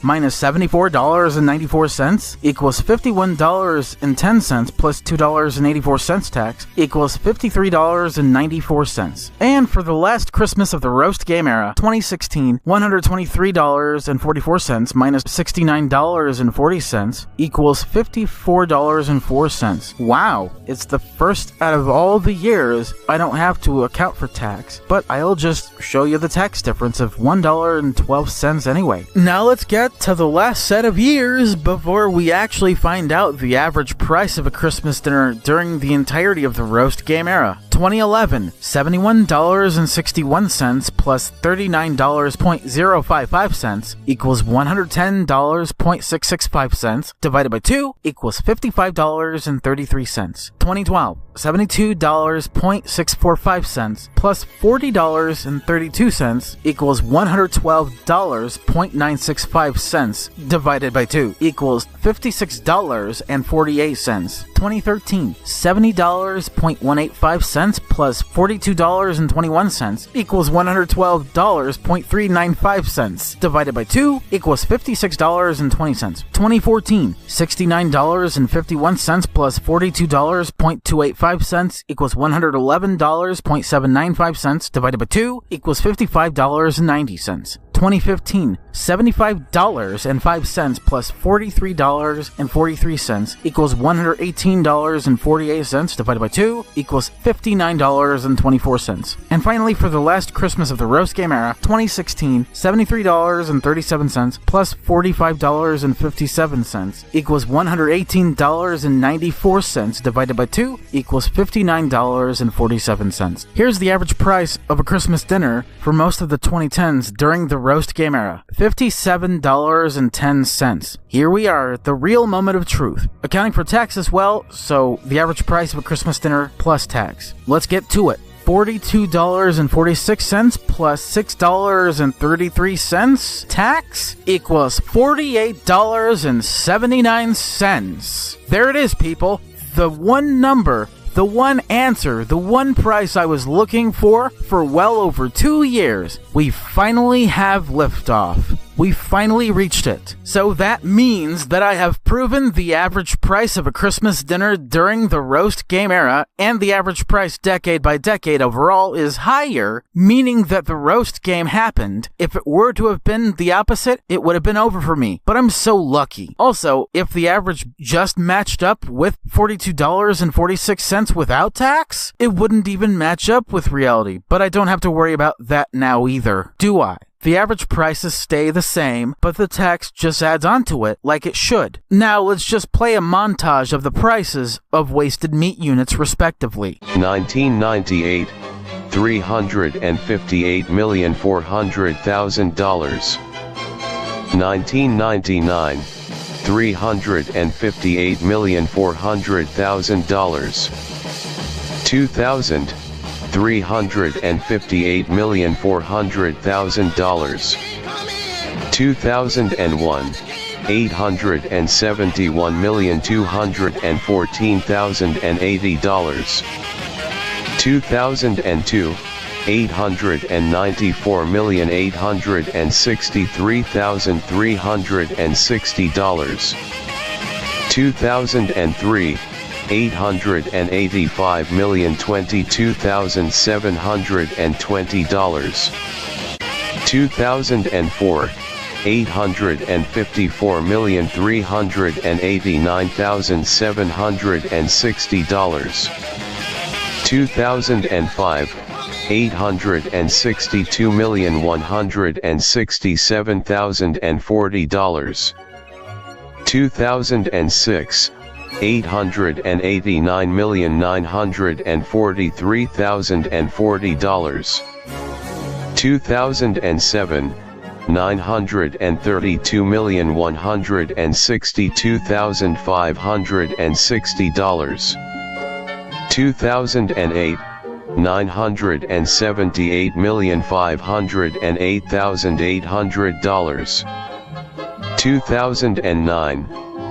minus $74.94 equals $51.10 plus $2.84 tax equals $53.94. And for the last Christmas of the roast game era, 2016, $123.44 minus $69.40 equals $54.04. Wow, it's the first out of all the years I don't have to account for tax, but I'll just show you the tax difference of $1.12 anyway. Now let's get to the last set of years before we actually find out the average price of a Christmas dinner during the entirety of the roast game era. 2011, $71.61 plus $39.055 equals $110.665 divided by 2 equals $55.33. 2012, $72.645 plus $40.32 equals $112.965 divided by 2 equals $56.48. 2013, $70.185 plus $42.21 equals $112.395 divided by 2 equals $56.20. 2014, $69.51 plus $42.285 equals $111.795 divided by 2 equals $55.90. 2015, $75.05 plus $43.43 equals $118.48 divided by 2 equals $59.24. And finally, for the last Christmas of the roast game era, 2016, $73.37 plus $45.57 equals $118.94 divided by 2 equals $59.47. Here's the average price of a Christmas dinner for most of the 2010s during the roast game era, $57.10. Here we are at the real moment of truth, accounting for tax as well, so the average price of a Christmas dinner plus tax. Let's get to it. $42.46 plus $6.33 tax equals $48.79. There it is, people. The one number, the one answer, the one price I was looking for well over 2 years. We finally have liftoff. We finally reached it. So that means that I have proven the average price of a Christmas dinner during the roast game era and the average price decade by decade overall is higher, meaning that the roast game happened. If it were to have been the opposite, it would have been over for me. But I'm so lucky. Also, if the average just matched up with $42.46 without tax, it wouldn't even match up with reality. But I don't have to worry about that now either, do I? The average prices stay the same, but the tax just adds onto it like it should. Now let's just play a montage of the prices of wasted meat units respectively. 1998, $358,400,000. 1999, $358,400,000. 2000, $358,400,000. 2001, $871,214,080. 2002, $894,863,360. 2003, $885,022,720. 2004, $854,389,760. 2005, $862,167,040. 2006, $889,943,040. 2007, $932,162,560. 2008, $978,508,800. 2009,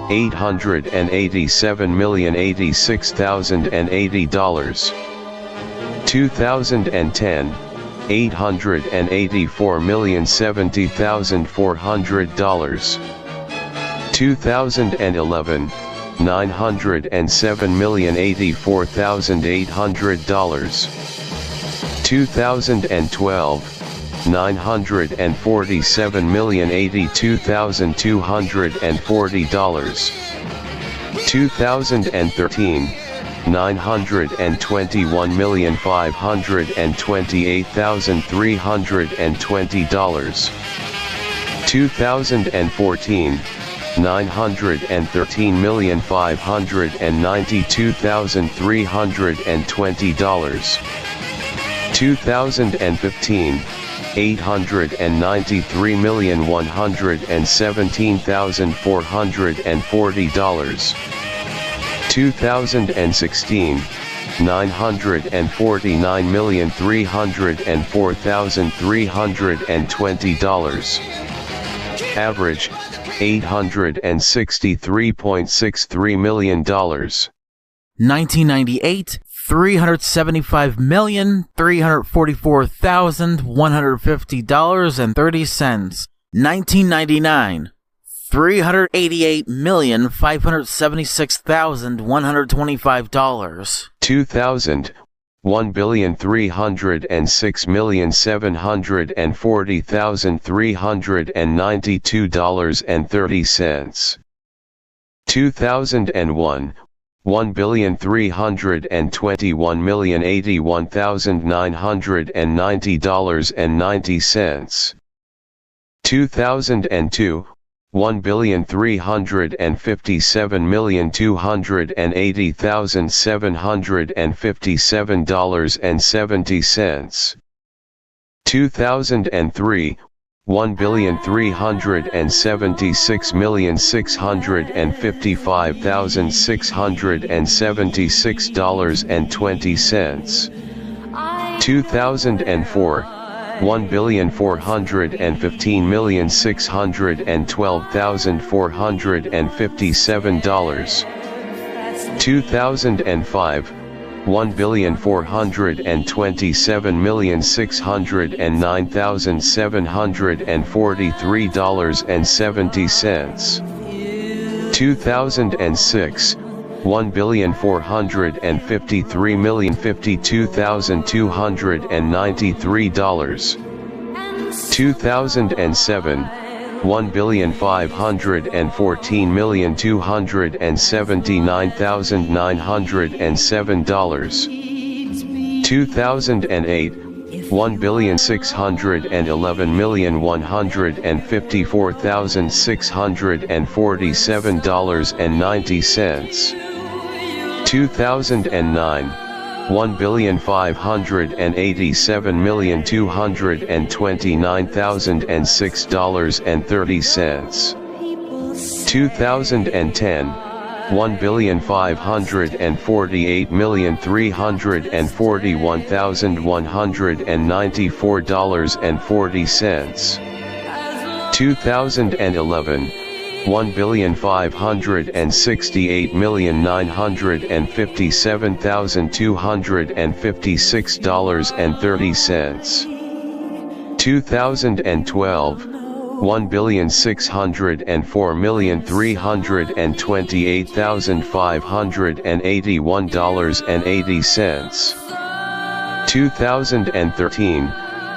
$887,086,080. 2010, $884,070,400. 2011, $907,084,800. 2012, $947,082,240. 2013, $921,528,320. 2014, $913,592,320. 2015, $893,117,440. 2016, $949,304,320. Average, $863.63 million. 1998, $378,344,150.30. 1999, $388,576,125. 2000, $1,306,740,392.30. 2001, $1,321,081,990.90. 2002, $1,357,280,757.70. 2003, $1,376,655,676.20. 2004, $1,415,612,457. 2005, $1,427,609,743.70. 2006, $1,453,052,293. 2007, $1,514,279,907. 2008, $1,611,154,647.90. 2009, $1,587,229,006.30. 2010, $1,548,341,194.40. 2011, $1,568,957,256.30. 2012, $1,604,328,581.80. 2013,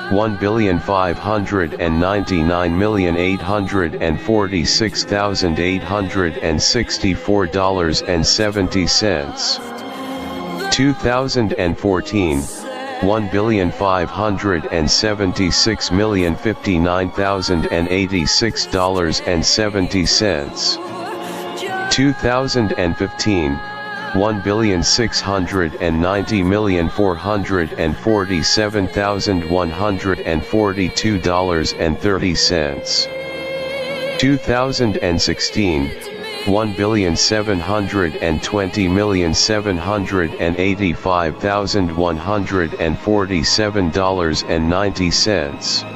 $1,599,846,864.70. 2014, $1,576,059,086.70. 2015, $1,690,447,142.30. 2016, $1,720,785,147.90.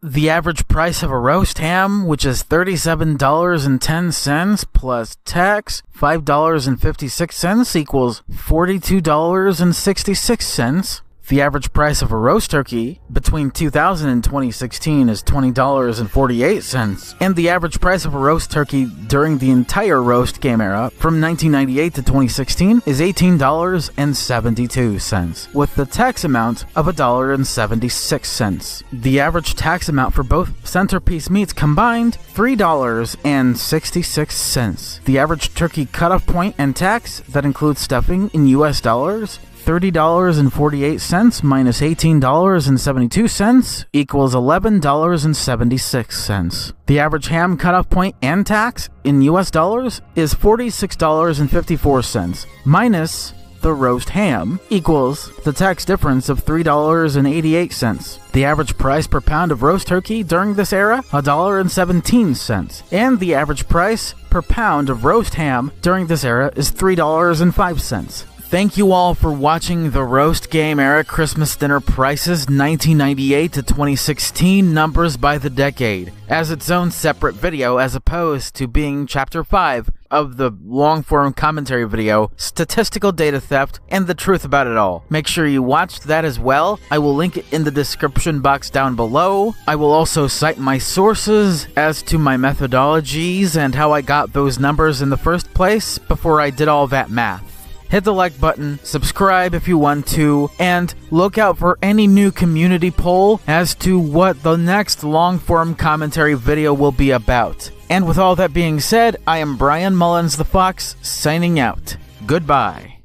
The average price of a roast ham, which is $37.10 plus tax, $5.56 equals $42.66. The average price of a roast turkey between 2000 and 2016 is $20.48, and the average price of a roast turkey during the entire roast game era from 1998 to 2016 is $18.72, with the tax amount of $1.76. The average tax amount for both centerpiece meats combined, $3.66. The average turkey cutoff point and tax, that includes stuffing in US dollars, $30.48 minus $18.72 equals $11.76. The average ham cutoff point and tax in US dollars is $46.54 minus the roast ham equals the tax difference of $3.88. The average price per pound of roast turkey during this era, $1.17. And the average price per pound of roast ham during this era is $3.05. Thank you all for watching the Roast Game Era Christmas Dinner Prices 1998 to 2016 Numbers by the Decade as its own separate video, as opposed to being Chapter 5 of the long-form commentary video, Statistical Data Theft, and the Truth About It All. Make sure you watch that as well. I will link it in the description box down below. I will also cite my sources as to my methodologies and how I got those numbers in the first place before I did all that math. Hit the like button, subscribe if you want to, and look out for any new community poll as to what the next long-form commentary video will be about. And with all that being said, I am Brian Mullins the Fox, signing out. Goodbye.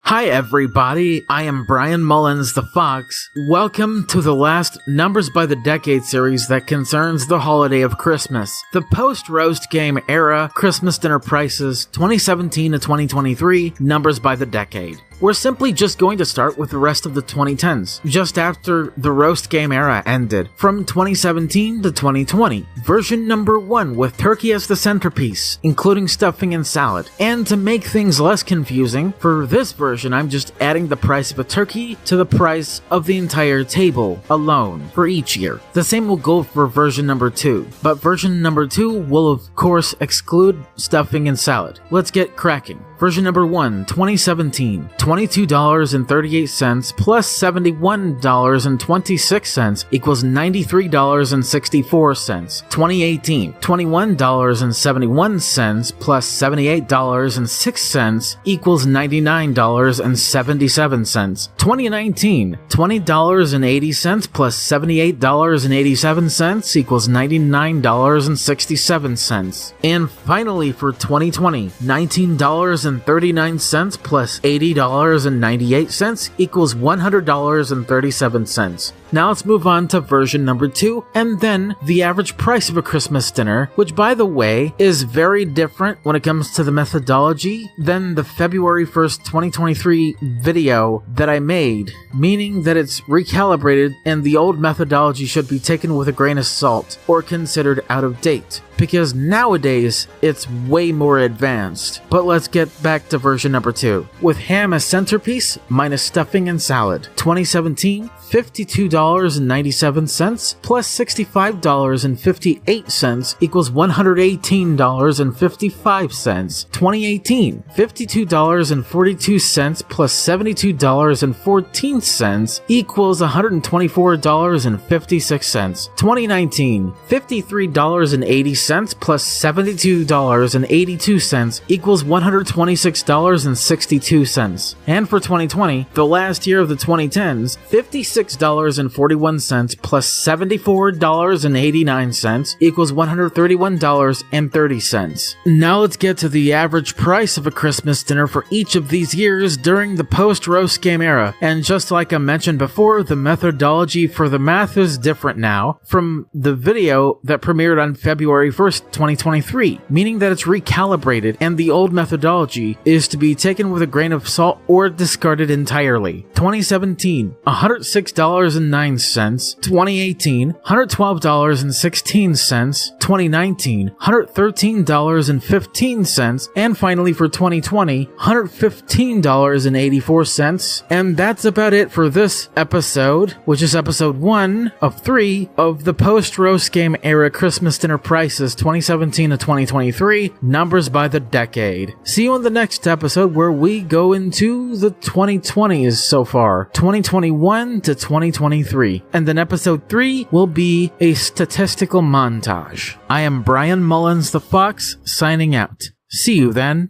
Hi everybody, I am Brian Mullins the Fox. Welcome to the last Numbers by the Decade series that concerns the holiday of Christmas. The post-roast game era Christmas dinner prices 2017 to 2023 Numbers by the Decade. We're simply just going to start with the rest of the 2010s, just after the roast game era ended, from 2017 to 2020. Version number 1 with turkey as the centerpiece, including stuffing and salad. And to make things less confusing, for this version I'm just adding the price of a turkey to the price of the entire table alone for each year. The same will go for version number 2, but version number 2 will of course exclude stuffing and salad. Let's get cracking. Version number 1, 2017, $22.38 plus $71.26 equals $93.64. 2018, $21.71 plus $78.06 equals $99.77. 2019, $20.80 plus $78.87 equals $99.67. And finally for 2020, $19.39 plus $80.98 equals $100.37. Now let's move on to version number 2, and then the average price of a Christmas dinner, which by the way is very different when it comes to the methodology than the February 1st, 2023 video that I made, meaning that it's recalibrated and the old methodology should be taken with a grain of salt or considered out of date, because nowadays it's way more advanced. But let's get back to version number 2. With ham as centerpiece, minus stuffing and salad. 2017, $52.97 plus $65.58 equals $118.55. 2018, $52.42 plus $72.14 equals $124.56. 2019, $53.80 plus $72.82 equals $126.62. And for 2020, the last year of the 2010s, $56.41 plus $74.89 equals $131.30. Now let's get to the average price of a Christmas dinner for each of these years during the post-roast game era. And just like I mentioned before, the methodology for the math is different now from the video that premiered on February 1st, 2023, meaning that it's recalibrated and the old methodology is to be taken with a grain of salt or discarded entirely. 2017, $106.09, 2018, $112.16, 2019, $113.15, and finally for 2020, $115.84. And that's about it for this episode, which is episode 1 of 3 of the post-roast game era Christmas dinner prices 2017 to 2023, numbers by the decade. See you in the next episode where we go into the 2020s so far, 2021 to 2023, and then episode 3 will be a statistical montage. I am Brian Mullins the Fox, signing out. See you then.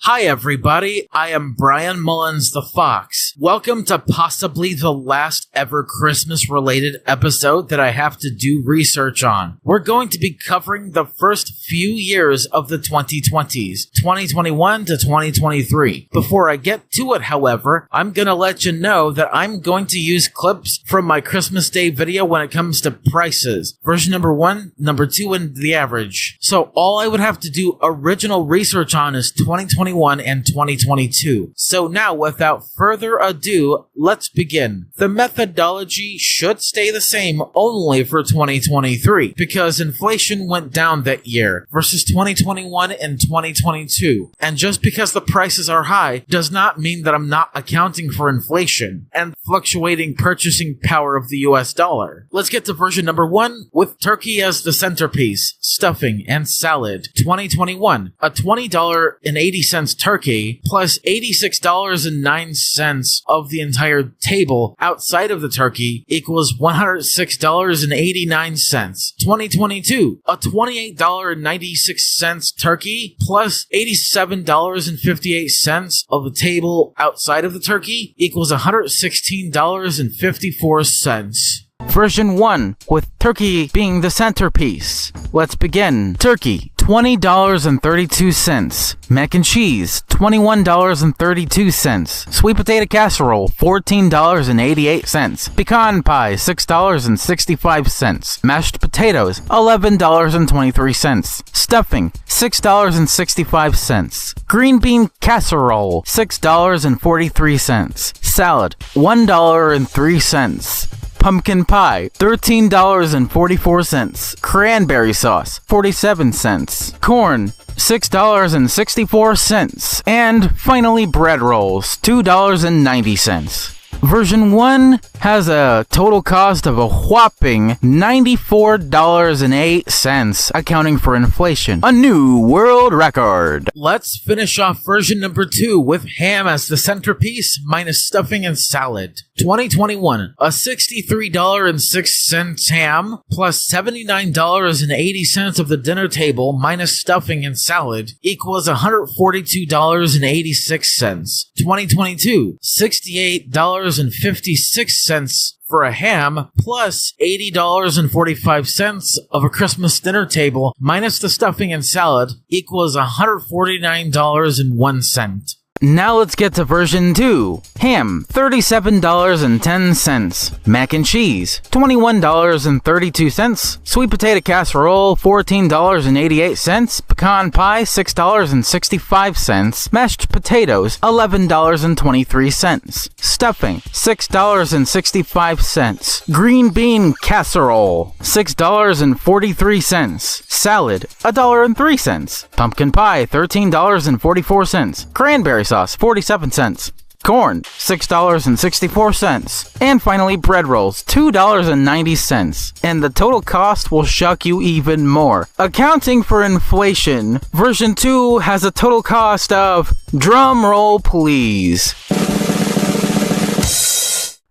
Hi everybody, I am Brian Mullins the Fox. Welcome to possibly the last ever Christmas related episode that I have to do research on. We're going to be covering the first few years of the 2020s, 2021 to 2023. Before I get to it, however, I'm gonna let you know that I'm going to use clips from my Christmas Day video when it comes to prices. Version number 1, number 2, and the average. So all I would have to do original research on is 2021 and 2022. So now, without further ado, let's begin. The methodology should stay the same only for 2023, because inflation went down that year versus 2021 and 2022. And just because the prices are high does not mean that I'm not accounting for inflation and fluctuating purchasing power of the US dollar. Let's get to version number 1 with turkey as the centerpiece, stuffing, and salad. 2021, a $20.80 turkey plus $86.09 of the entire table outside of the turkey equals $106.89. 2022, a $28.96 turkey plus $87.58 of the table outside of the turkey equals $116.54. Version 1, with turkey being the centerpiece. Let's begin. Turkey, $20.32. Mac and cheese, $21.32. Sweet potato casserole, $14.88. Pecan pie, $6.65. Mashed potatoes, $11.23. Stuffing, $6.65. Green bean casserole, $6.43. Salad, $1.03. Pumpkin pie, $13.44. Cranberry sauce, 47 cents. Corn, $6.64. And finally, bread rolls, $2.90. Version 1 has a total cost of a whopping $94.08, accounting for inflation. A new world record. Let's finish off version number 2 with ham as the centerpiece minus stuffing and salad. 2021, a $63.06 ham plus $79.80 of the dinner table minus stuffing and salad equals $142.86. 2022, $68.56 for a ham plus $80.45 of a Christmas dinner table minus the stuffing and salad equals $149.01. Now let's get to version 2. Ham, $37.10. Mac and cheese, $21.32. Sweet potato casserole, $14.88. Pecan pie, $6.65. Mashed potatoes, $11.23. Stuffing, $6.65. Green bean casserole, $6.43. Salad, $1.03. Pumpkin pie, $13.44. Cranberry sauce, 47 cents. Corn, $6.64. And finally, bread rolls, $2.90. And the total cost will shock you even more. Accounting for inflation, version 2 has a total cost of, drum roll please,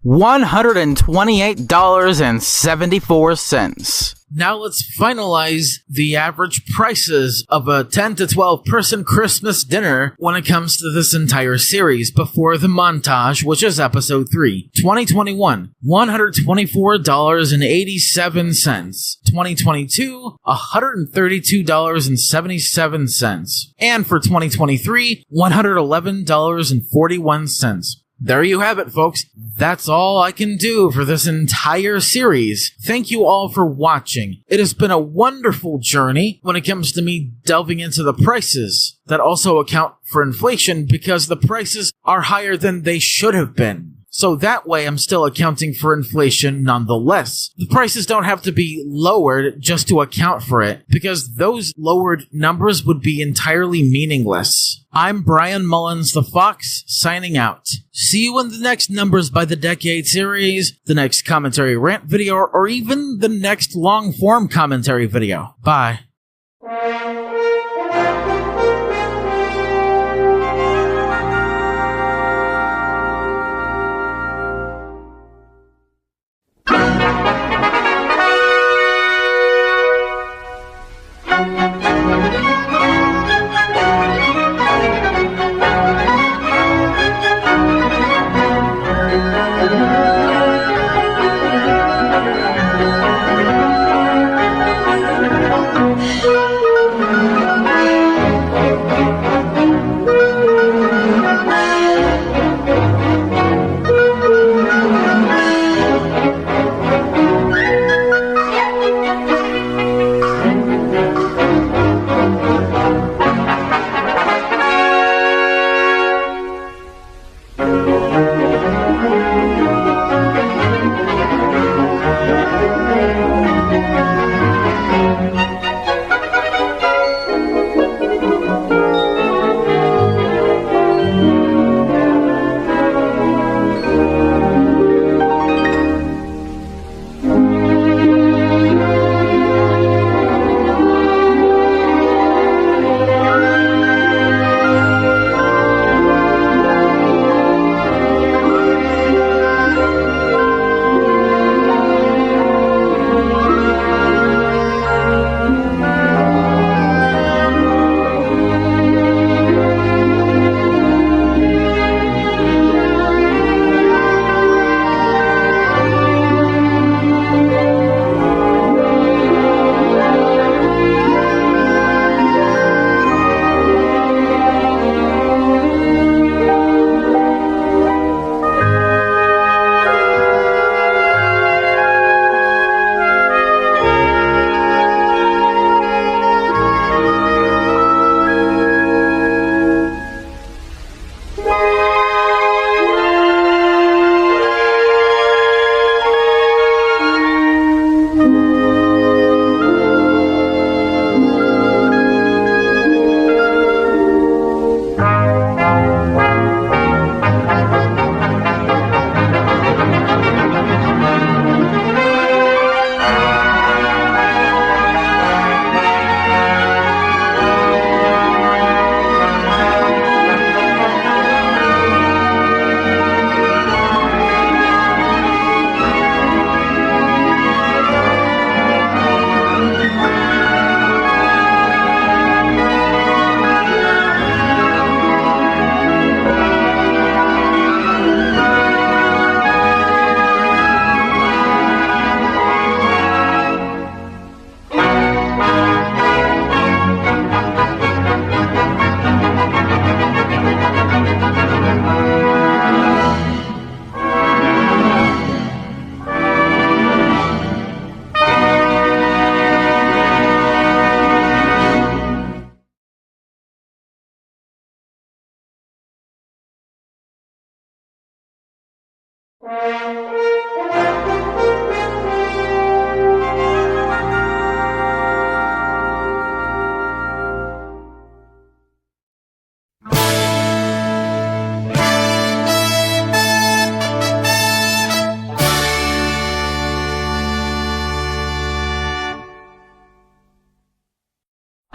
$128.74. Now let's finalize the average prices of a 10 to 12 person Christmas dinner when it comes to this entire series before the montage, which is episode 3. 2021, $124.87. 2022, $132.77. And for 2023, $111.41. There you have it, folks. That's all I can do for this entire series. Thank you all for watching. It has been a wonderful journey when it comes to me delving into the prices that also account for inflation because the prices are higher than they should have been. So that way I'm still accounting for inflation nonetheless. The prices don't have to be lowered just to account for it, because those lowered numbers would be entirely meaningless. I'm Brian Mullins the Fox, signing out. See you in the next Numbers by the Decade series, the next commentary rant video, or even the next long-form commentary video. Bye.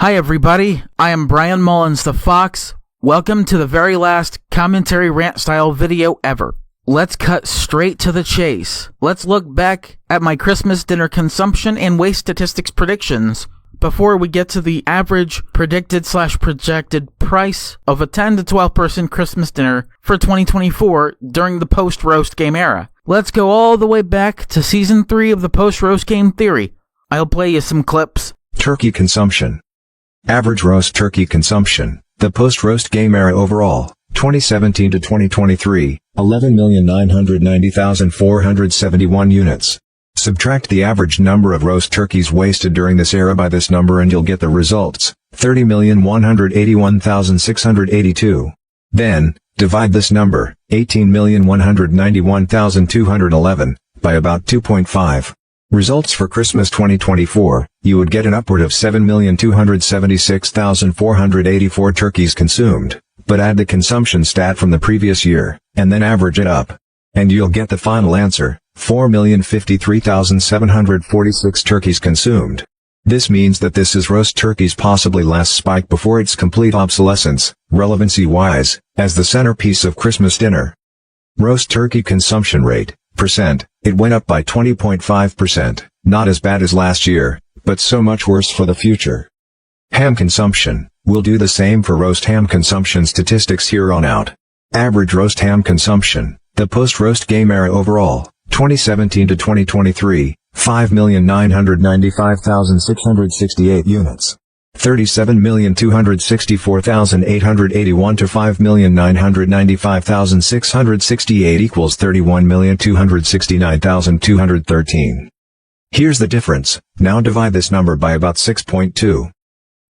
Hi everybody, I am Brian Mullins the Fox. Welcome to the very last commentary rant style video ever. Let's cut straight to the chase. Let's look back at my Christmas dinner consumption and waste statistics predictions before we get to the average predicted/projected price of a 10 to 12 person Christmas dinner for 2024 during the post-roast game era. Let's go all the way back to season 3 of the post-roast game theory. I'll play you some clips. Turkey consumption. Average roast turkey consumption. The post-roast game era overall, 2017 to 2023, 11,990,471 units. Subtract the average number of roast turkeys wasted during this era by this number and you'll get the results, 30,181,682. Then, divide this number, 18,191,211, by about 2.5. Results for Christmas 2024, you would get an upward of 7,276,484 turkeys consumed, but add the consumption stat from the previous year, and then average it up. And you'll get the final answer, 4,053,746 turkeys consumed. This means that this is roast turkey's possibly last spike before its complete obsolescence, relevancy-wise, as the centerpiece of Christmas dinner. Roast turkey consumption rate, percent, it went up by 20.5%, not as bad as last year, but so much worse for the future. Ham consumption, we'll do the same for roast ham consumption statistics here on out. Average roast ham consumption, the post-roast game era overall, 2017 to 2023, 5,995,668 units. 37,264,881 to 5,995,668 equals 31,269,213. Here's the difference, now divide this number by about 6.2.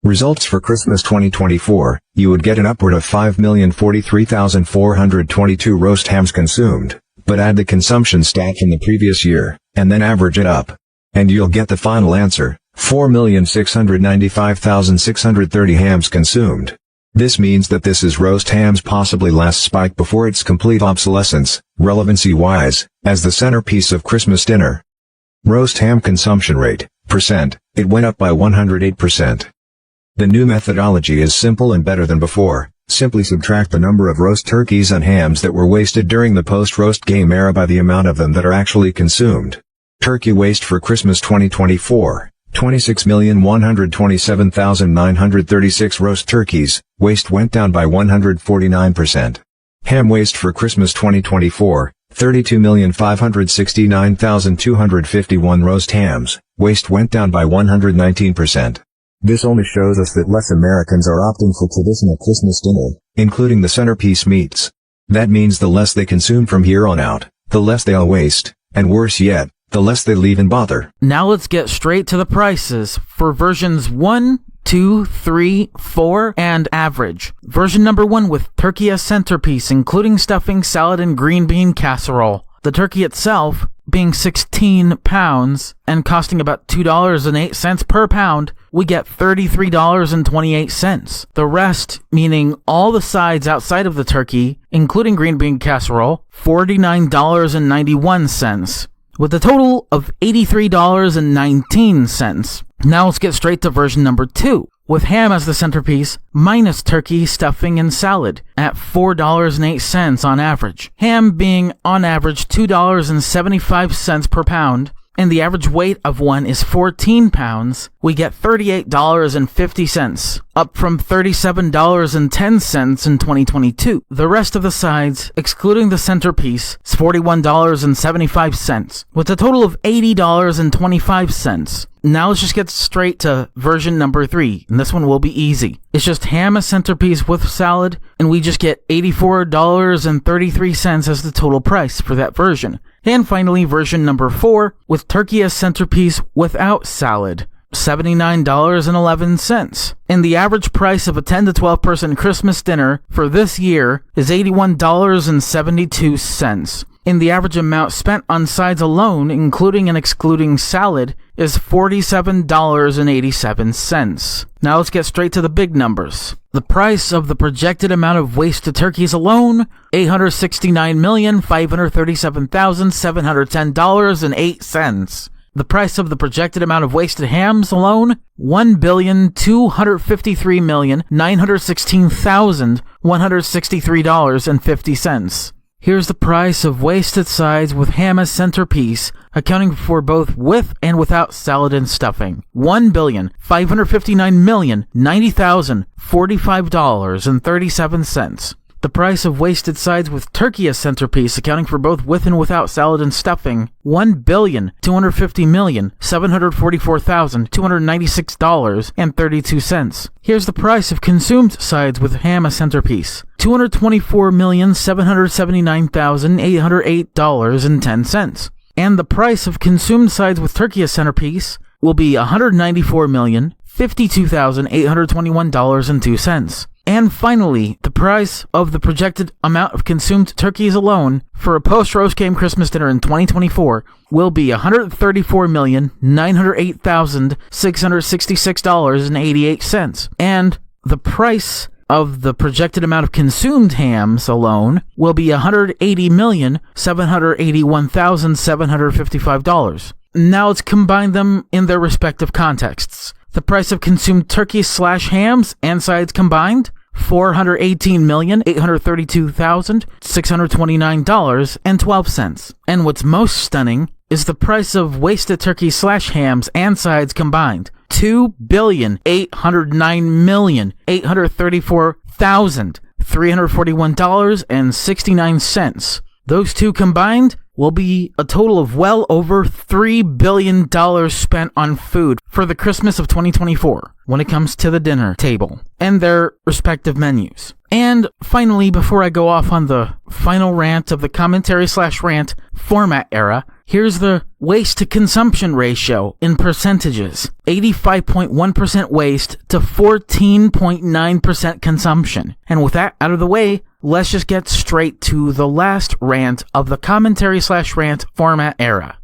Results for Christmas 2024, you would get an upward of 5,043,422 roast hams consumed, but add the consumption stat from the previous year, and then average it up. And you'll get the final answer, 4,695,630 hams consumed. This means that this is roast ham's possibly last spike before its complete obsolescence, relevancy-wise, as the centerpiece of Christmas dinner. Roast ham consumption rate, percent, it went up by 108%. The new methodology is simple and better than before. Simply subtract the number of roast turkeys and hams that were wasted during the post-roast game era by the amount of them that are actually consumed. Turkey waste for Christmas 2024, 26,127,936 roast turkeys, waste went down by 149%. Ham waste for Christmas 2024, 32,569,251 roast hams, waste went down by 119%. This only shows us that less Americans are opting for traditional Christmas dinner, including the centerpiece meats. That means the less they consume from here on out, the less they'll waste, and worse yet, the less they'll even bother. Now let's get straight to the prices for versions 1, 2, 3, 4, and average. Version number 1 with turkey as centerpiece, including stuffing, salad, and green bean casserole. The turkey itself being 16 pounds and costing about $2.08 per pound, we get $33.28. The rest, meaning all the sides outside of the turkey, including green bean casserole, $49.91, with a total of $83.19. Now let's get straight to version number 2, with ham as the centerpiece, minus turkey, stuffing, and salad, at $4.08 on average. Ham being, on average, $2.75 per pound, and the average weight of one is 14 pounds, we get $38.50, up from $37.10 in 2022. The rest of the sides, excluding the centerpiece, is $41.75, with a total of $80.25. Now let's just get straight to version number 3, and this one will be easy. It's just ham as centerpiece with salad, and we just get $84.33 as the total price for that version. And finally, version number 4, with turkey as centerpiece without salad, $79.11. And the average price of a 10 to 12 person Christmas dinner for this year is $81.72. And the average amount spent on sides alone, including and excluding salad, is $47.87. Now let's get straight to the big numbers. The price of the projected amount of wasted turkeys alone, $869,537,710.08. The price of the projected amount of wasted hams alone, $1,253,916,163.50. Here's the price of wasted sides with ham as centerpiece, accounting for both with and without salad and stuffing. $1,559,090,045.37. The price of wasted sides with turkey as centerpiece, accounting for both with and without salad and stuffing, $1,250,744,296.32. Here's the price of consumed sides with ham as centerpiece, $224,779,808.10. And the price of consumed sides with turkey as centerpiece will be $194,052,821.02. And finally, the price of the projected amount of consumed turkeys alone for a post-roast game Christmas dinner in 2024 will be $134,908,666.88. And the price of the projected amount of consumed hams alone will be $180,781,755. Now let's combine them in their respective contexts. The price of consumed turkeys/hams and sides combined, $418,832,629.12. And what's most stunning is the price of wasted turkeys/hams and sides combined, $2,809,834,341.69. Those two combined will be a total of well over $3 billion spent on food for the Christmas of 2024 when it comes to the dinner table and their respective menus. And finally, before I go off on the final rant of the commentary/rant format era, here's the waste to consumption ratio in percentages. 85.1% waste to 14.9% consumption. And with that out of the way, let's just get straight to the last rant of the commentary/rant format era.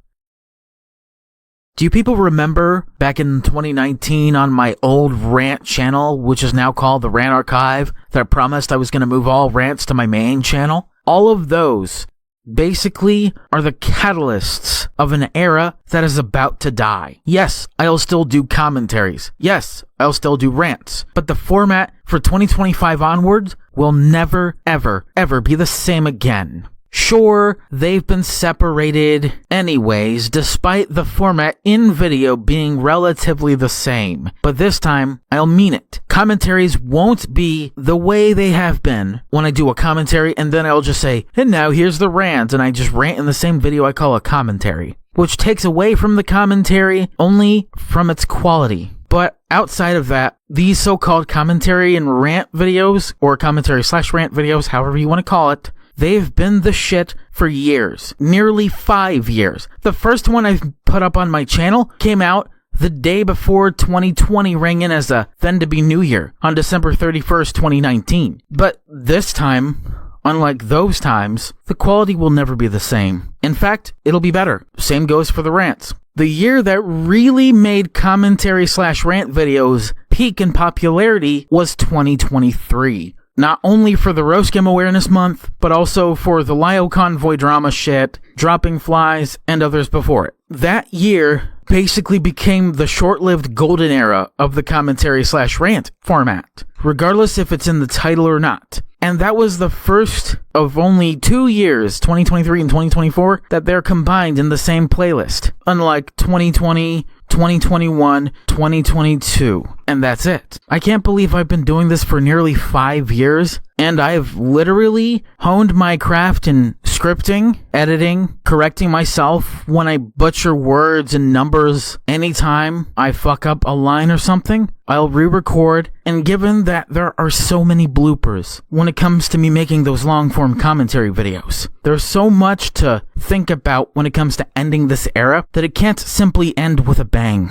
Do you people remember back in 2019 on my old rant channel, which is now called the Rant Archive, that I promised I was going to move all rants to my main channel? All of those basically are the catalysts of an era that is about to die. Yes, I'll still do commentaries. Yes, I'll still do rants. But the format for 2025 onwards will never, ever, ever be the same again. Sure, they've been separated anyways, despite the format in video being relatively the same. But this time, I'll mean it. Commentaries won't be the way they have been when I do a commentary and then I'll just say, and now here's the rant, and I just rant in the same video I call a commentary, which takes away from the commentary only from its quality. But outside of that, these so-called commentary and rant videos, or commentary/rant videos, however you want to call it, they've been the shit for years. Nearly 5 years. The first one I've put up on my channel came out the day before 2020 rang in as a then-to-be New Year, on December 31st, 2019. But this time, unlike those times, the quality will never be the same. In fact, it'll be better. Same goes for the rants. The year that really made commentary/rant videos peak in popularity was 2023. Not only for the Roast Game Awareness Month, but also for the Lio Convoy drama shit, Dropping Flies, and others before it. That year basically became the short-lived golden era of the commentary/rant format, regardless if it's in the title or not. And that was the first of only 2 years, 2023 and 2024, that they're combined in the same playlist, unlike 2020, 2021, 2022, and that's it. I can't believe I've been doing this for nearly 5 years, and I've literally honed my craft in scripting, editing, correcting myself when I butcher words and numbers. Anytime I fuck up a line or something, I'll re-record, and given that there are so many bloopers when it comes to me making those long-form commentary videos, there's so much to think about when it comes to ending this era that it can't simply end with a bang.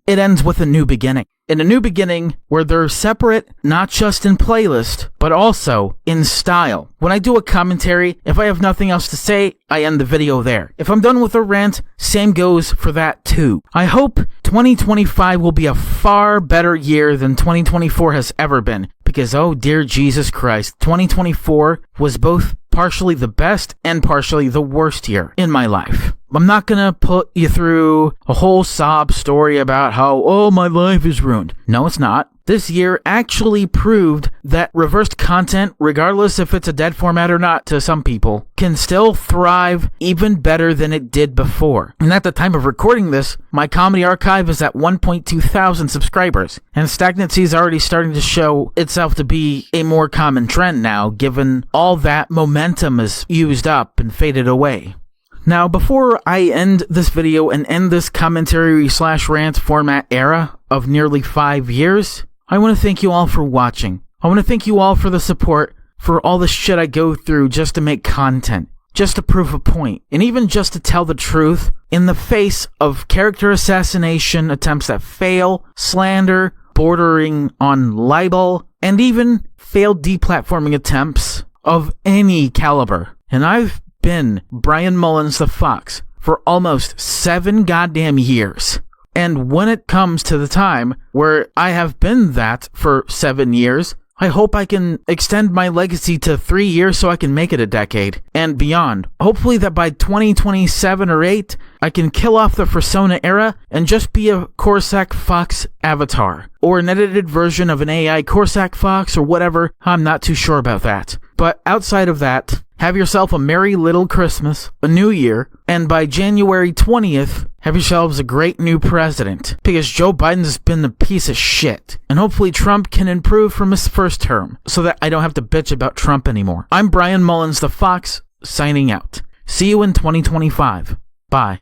It ends with a new beginning. In a new beginning where they're separate, not just in playlist, but also in style. When I do a commentary, if I have nothing else to say, I end the video there. If I'm done with a rant, same goes for that too. I hope 2025 will be a far better year than 2024 has ever been, because because, oh dear Jesus Christ, 2024 was both partially the best and partially the worst year in my life. I'm not gonna put you through a whole sob story about how, oh, my life is ruined. No, it's not. This year actually proved that reversed content, regardless if it's a dead format or not to some people, can still thrive even better than it did before. And at the time of recording this, my comedy archive is at 1.2 thousand subscribers, and stagnancy is already starting to show itself to be a more common trend now, given all that momentum is used up and faded away. Now, before I end this video and end this commentary/rant format era of nearly 5 years, I want to thank you all for watching. I want to thank you all for the support, for all the shit I go through just to make content, just to prove a point, and even just to tell the truth in the face of character assassination attempts that fail, slander, bordering on libel, and even failed deplatforming attempts of any caliber. And I've been Brian Mullins the Fox for almost 7 goddamn years. And when it comes to the time where I have been that for 7 years, I hope I can extend my legacy to 3 years so I can make it a decade and beyond. Hopefully that by 2027 or 8, I can kill off the Persona era and just be a Corsac Fox avatar. Or an edited version of an AI Corsac Fox or whatever. I'm not too sure about that. But outside of that, have yourself a merry little Christmas, a new year, and by January 20th, have yourselves a great new president, because Joe Biden's been a piece of shit, and hopefully Trump can improve from his first term, so that I don't have to bitch about Trump anymore. I'm Brian Mullins the Fox, signing out. See you in 2025. Bye.